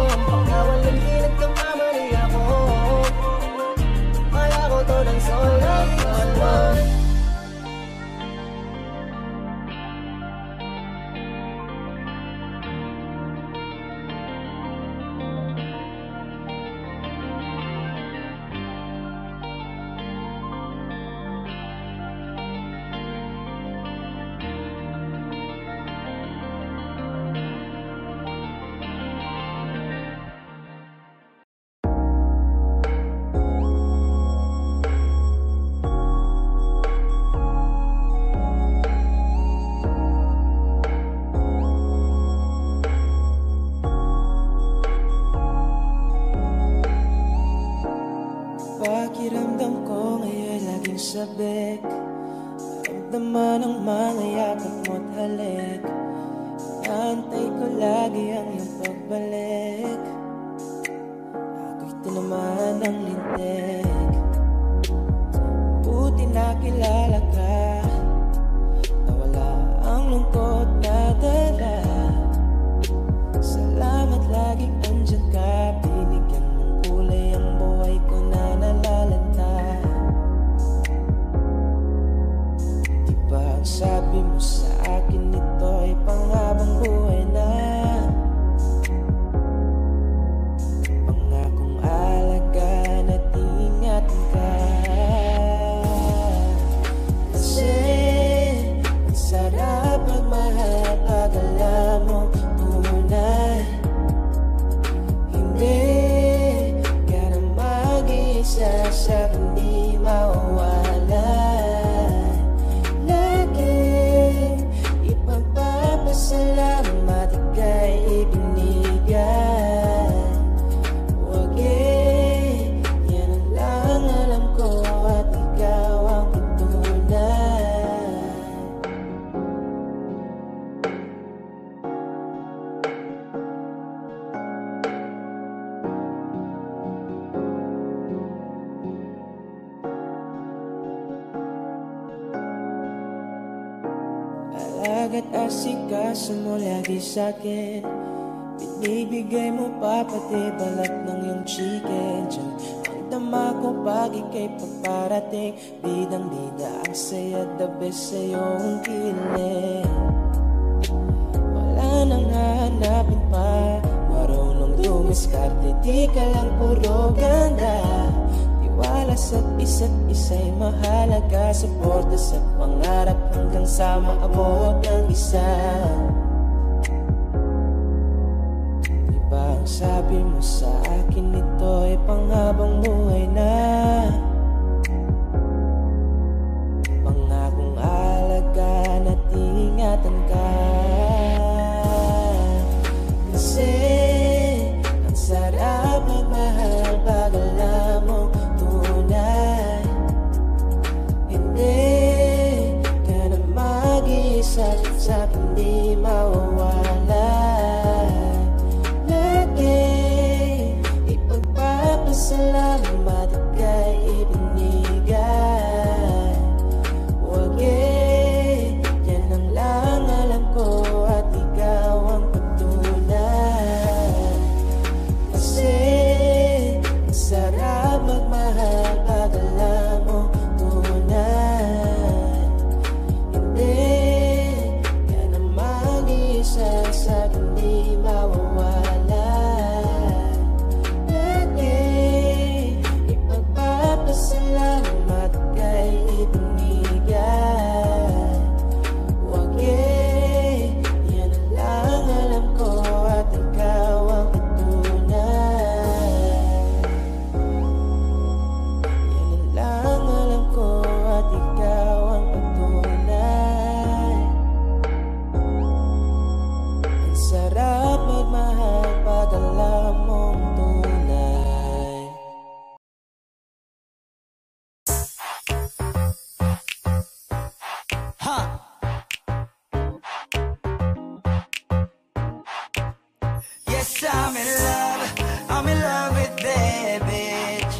ang pagkawalan pinagkakamali ako. Kaya ako to ng mga yakap mo't halik. Antay ko lagi ang iyong pagbalik. Ako'y tinamaan ng lintik. Buti nakilala ka, nawala ang lungkot na dala. Salamat laging andyan ka, binigyan mong kulay ang buhay ko na nalalanta. Diba ang sabi mo sa akin, ito ay panghabang buhay na. Pangakong alagaan at ingatan ka. Kasi ang sarap magmahal pag alam mo tunay. Hindi ka na mag-isa sa hindi mawawala. Laging ipagpapasalamat ika'y ibinigay. Huwag yan ang lang alam ko at ikaw ang tunay. Alaga't asikaso mo lagi sa'kin. Binibigay mo pa pati balat ng iyong chicken. Diyan ang tama ko pag ika'y pagparating. Bidang-bida ang saya, the best sa iyong kilig. Wala nang hahanapin pa, marunong dumiskarte, di ka lang puro ganda. Tiwala sa't isa't isa'y mahalaga. Suporta sa pangarap hanggang sa maabot ng isa. Diba ang sabi mo sa akin, ito ay panghabang buhay na. Pangakong alagaan at ingatan ka. Kasi ang sarap magmahal pag alam mo tunay. Hindi ka na mag-isa sa hindi mawawala. Laging ipagpapasalamat ika'y ibinigay. Huwag yan ang lang alam ko at ikaw ang patunay. Kasi ang sarap magmahal pag alam mo tunay. Hindi ka na mag-isa sa hindi mawawala. Laging ipagpapasalamat ika'y ibinigay. Huwag yan ang lang alam ko at ikaw ang patunay. Yan ang lang alam ko at ikaw ang patunay. Ang sarap magmahal pag alam mong tunay. Yes, I'm in love with that bitch.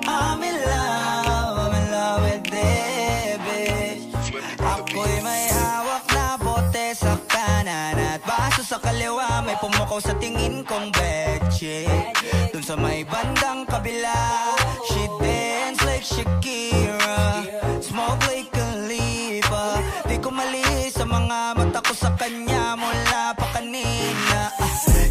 I'm in love with that bitch. Ako'y may hawak na bote sa kanan at baso sa kaliwa, may pumukaw sa tingin kong betche. Dun sa may bandang kabila, she dance like Shakira, smoke like Khalifa. Di ko mali sa mga mata ko sa kanya mula pa kanina.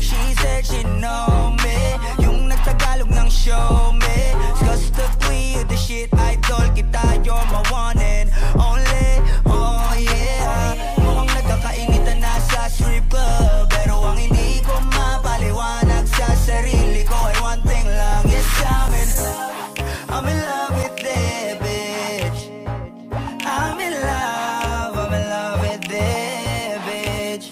She said she know me, yung nagtagalog ng show me. Discuss the you the shit, idol kita, you're my one and only. Oh yeah, mukhang nagkakainitan na sa strip club, pero ang hindi ko mapaliwanag sa sarili ko ay one thing lang. Yes, I'm in love with that bitch. I'm in love with that bitch.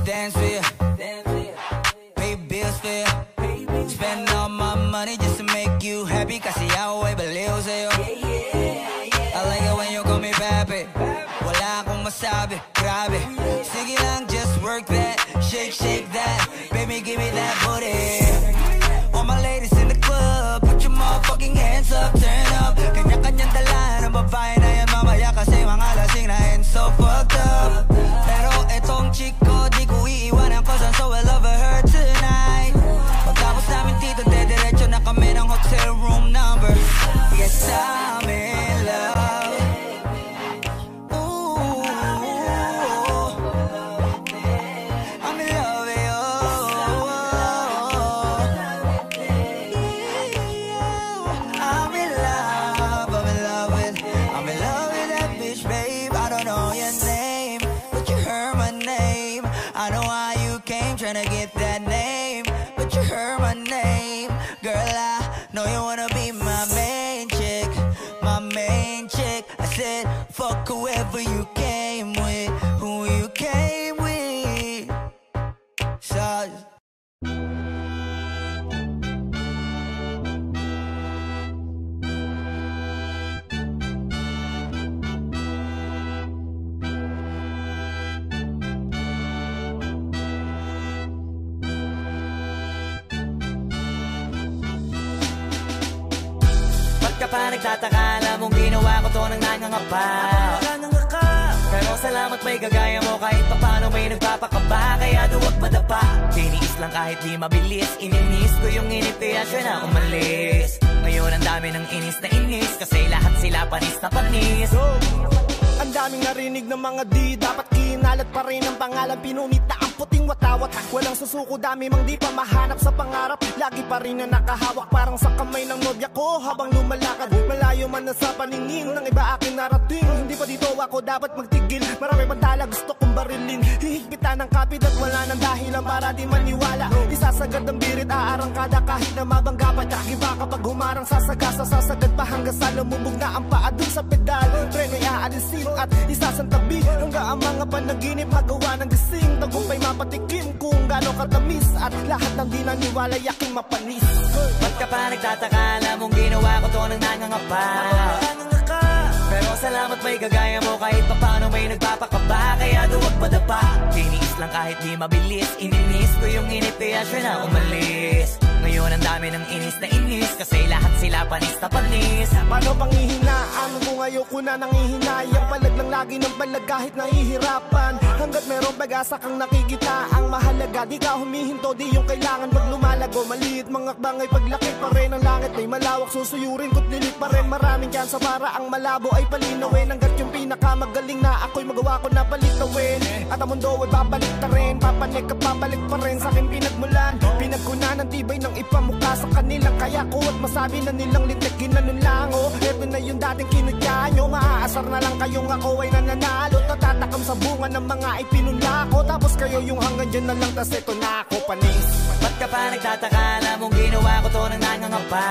dance for you, pay bills for you, spend all my money just to make you happy. Kasi ako ay baliw sa'yo. I like it when you call me papi. Wala akong masabi, grabe. Sige lang, just work that, shake, shake that. Baby, give me that booty. All my ladies in the club, put your motherfucking hands up, turn up. Kanya-kanyang dala ng babae na yan mamaya kasi mga lasing na and so fucked up. Pero etong chick ko, di ko iiwanan cause I'm so in love with her tonight. Pagkapos namin dito, dediretso na kami ng hotel room number. Yes, I'm in love. Ooh, I'm in love with you. I'm in love, I'm in love with that bitch, babe. I don't know your name, but you heard my name. I know how you came, tryna get that name, but you heard my name. Girl, I know you wanna be my main chick, my main chick. I said, fuck whoever you came with, who you came with. So Ba't ka pa nagtataka? Alam mong ginawa ko to nang nangangapa. Pero salamat may gagaya mo, kahit papano may nagpapakaba. Kaya duwag madapa, tiniis lang kahit di mabilis. Ininis ko yung inip kaya siya na umalis. Ngayon ang dami ng inis na inis, kasi lahat sila panis na panis. Ang daming narinig ng mga di dapat kinalat pa rin ang pangalan. Pinunit na ang puting watawat. Walang susuko, dami mang di pa mahanap sa pangarap. Lagi pa rin na nakahawak parang sa kamay ng nobya ko habang lumalakad. Malayo man na sa paningin ng iba aking narating. Hindi pa dito ako dapat magtigil. Marami pang tala gusto kong barilin. Hihigpitan ng kapit at wala nang dahilan para di maniwala. Isasagad ang birit, aarangkada kahit na mabangga pa. Iba kapag humarang sasagasa, sasagad pa hanggang sa lumubog na ang paa dun sa pedal. Treno iaalisin at isasantabi hanggang ang mga panaginip magawa ng gising. Tagumpay mapatikim kung gano'ng katamis at lahat ng di naniwala yaking mapanis. Ba't ka pa nagtataka? Alam mong ginawa ko to nang nangangapa. Pero salamat may gagaya mo, kahit papano may nagpapakaba. Kaya duwag madapa, tiniis lang kahit di mabilis. Ininis ko yung inip kaya siya na umalis. Ngayon ang dami ng inis na inis, kasi lahat sila panis na panis. Paano pang ihinaan kung ayoko na nangihinayang? Palag lang lagi ng palag kahit nahihirapan. Hanggat merong pag-asa kang nakikita, ang mahalaga di ka humihinto, di yung kailangan pag lumalago. Maliit mga akbang ay paglaki pa rin ang langit. May malawak susuyurin ko't nilit pa rin. Maraming tsansa para ang malabo ay palinawin. Hanggat yung pinakamagaling na ako'y magawa ko na palitawin. At ang mundo ay babalik ta rin. Papanik at babalik pa rin sa akin pinagmulan. Pinagkunan ng tibay ng ipamukha sa kanilang kaya ko at masabi na nilang lintik ginanon lang. Oh, eto na yung dating kinudya nyo. Maaasar na lang kayong ako ay nananalo. Natatakam sa bunga ng mga ipinula ko. Tapos kayo yung hanggang dyan na lang, tas eto na ako panis. Ba't ka pa nagtataka? Alam mong ginawa ko to nang nangangapa.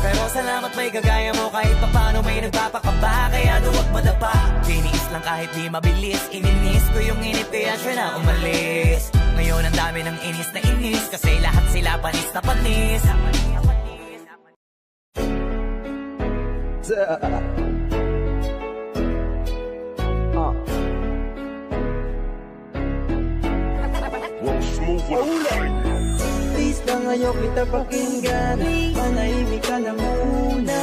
Pero salamat may gagaya mo, kahit papano may nagpapakaba. Kaya duwag madapa, tiniis lang kahit di mabilis. Ininis ko yung inip kaya siya na umalis. Ngayon ang dami ng inis na inis, kasi lahat sila panis na panis. Please lang ayaw kita pakinggan, manahimik ka na muna.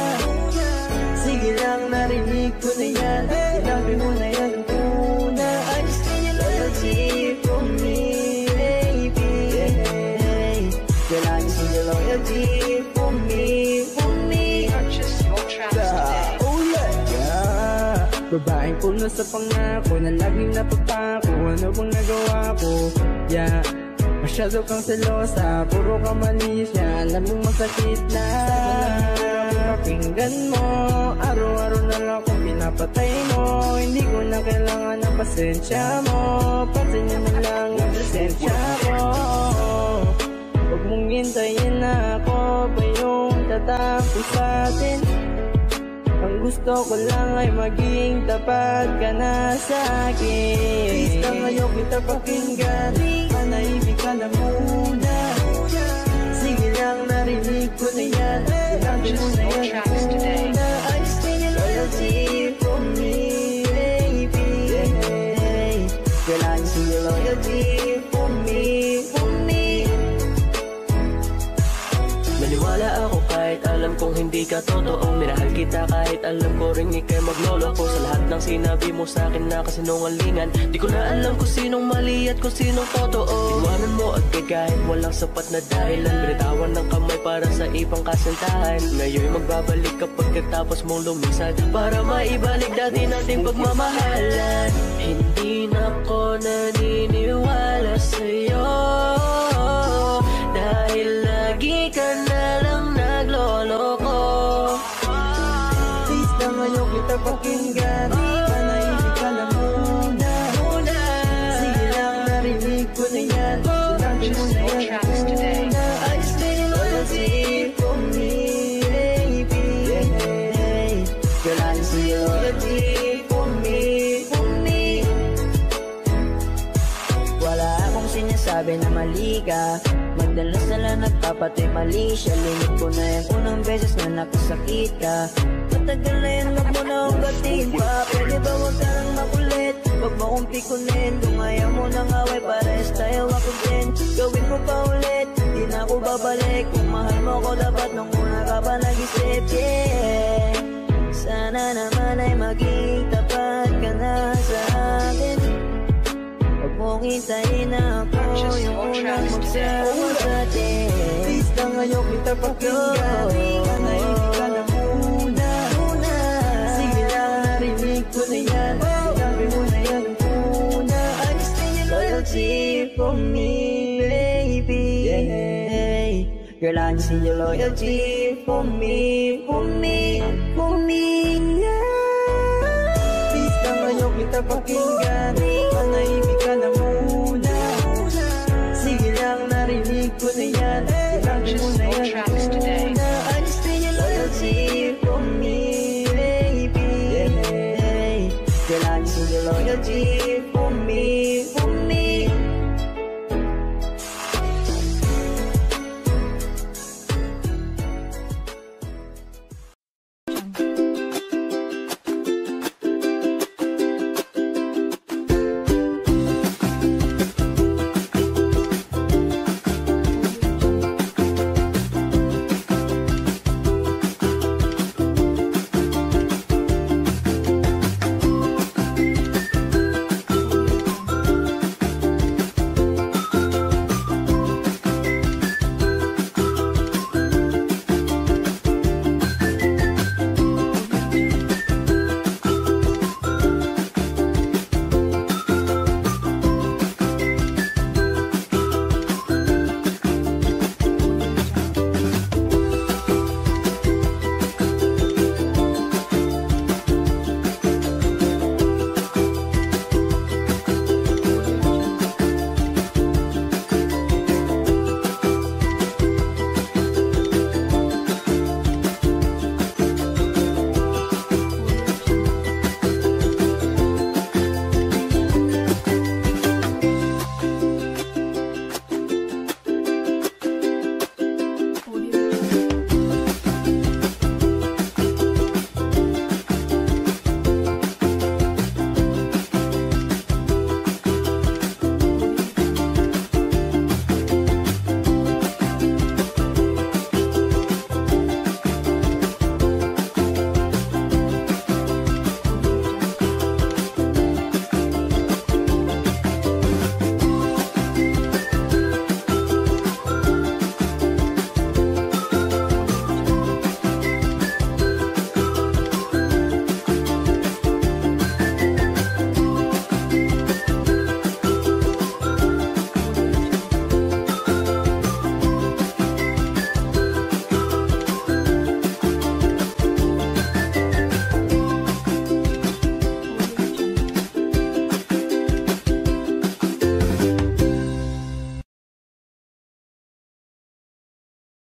Sige lang narinig ko na yan, sinabi mo na yan ang una. I just need your loyalty from me, baby. Girl, I just need your loyalty from me, from me. Purchase your tracks today. Oh yeah. Babaeng puno sa pangako na laging napagpako. Ano bang nagawa ko? Yeah. Masyado kang selosa, puro ka malis niya. Alam mong masakit na pakinggan mo. Araw-araw na lang kung pinapatay mo. Hindi ko na kailangan ng pasensya mo. Pansin niya na lang ang presensya ko. Huwag mong hintayin na ako ba yung tatapos sa atin. Ang gusto ko lang ay maging tapat ka na sa'kin. Please lang ayaw kita pakinggan, manahimik ka na muna. Sige lang, narinig ko na yan, sinabi mo na yan muna. I still need loyalty from me, baby. Girl, I see your loyalty from me, from me. Naniwala ako kahit alam kong hindi ka totoo. Minahal kita kahit alam ko rin ika'y maglolo ko. Sa lahat ng sinabi mo sa'kin na kasinungalingan, di ko na alam kung sinong mali at kung sinong totoo. Iwanan mo agad kahit walang sapat na dahilan. Binitawan ng kamay para sa ibang kasintahan. Ngayon'y magbabalik kapag katapos mong lumisan, para maibalik dati nating pagmamahalan. Hindi na ko naniniwala sa'yo, dahil lagi ka na lang nagloloko. Please lang ayaw kita pakinggan, manahimik ka na muna. Sige lang, narinig ko na yan, sinabi mo na yan muna. I still loyalty from me, baby. Girl, I see loyalty from me, from me. Wala akong sinasabi na mali ka, magdalas na lang nagpapatay mali siya. Limit ko na yung unang beses na nakasakit ka. Matagal na yan, wag mo na akong gatiin pa. Pwede ba wag ka lang makulit, wag mo akong pikunin. Kung ayaw mo nang away, pares tayo ako din. Gawin mo pa ulit, di na ako babalik. Kung mahal mo ko dapat nung una ka pa nag-isip, yeah. Sana naman ay maging tapat ka na sa akin. Huwag mong hintayin na ako yung unang magsama sa atin. Please lang ayaw kita pakinggan, manahimik ka na muna. Sige lang, narinig ko na yan, sinabi mo na yan muna. I still need loyalty from me, baby. Girl, I see your loyalty from me, from me, from me, yeah. Please lang ayaw kita pakinggan,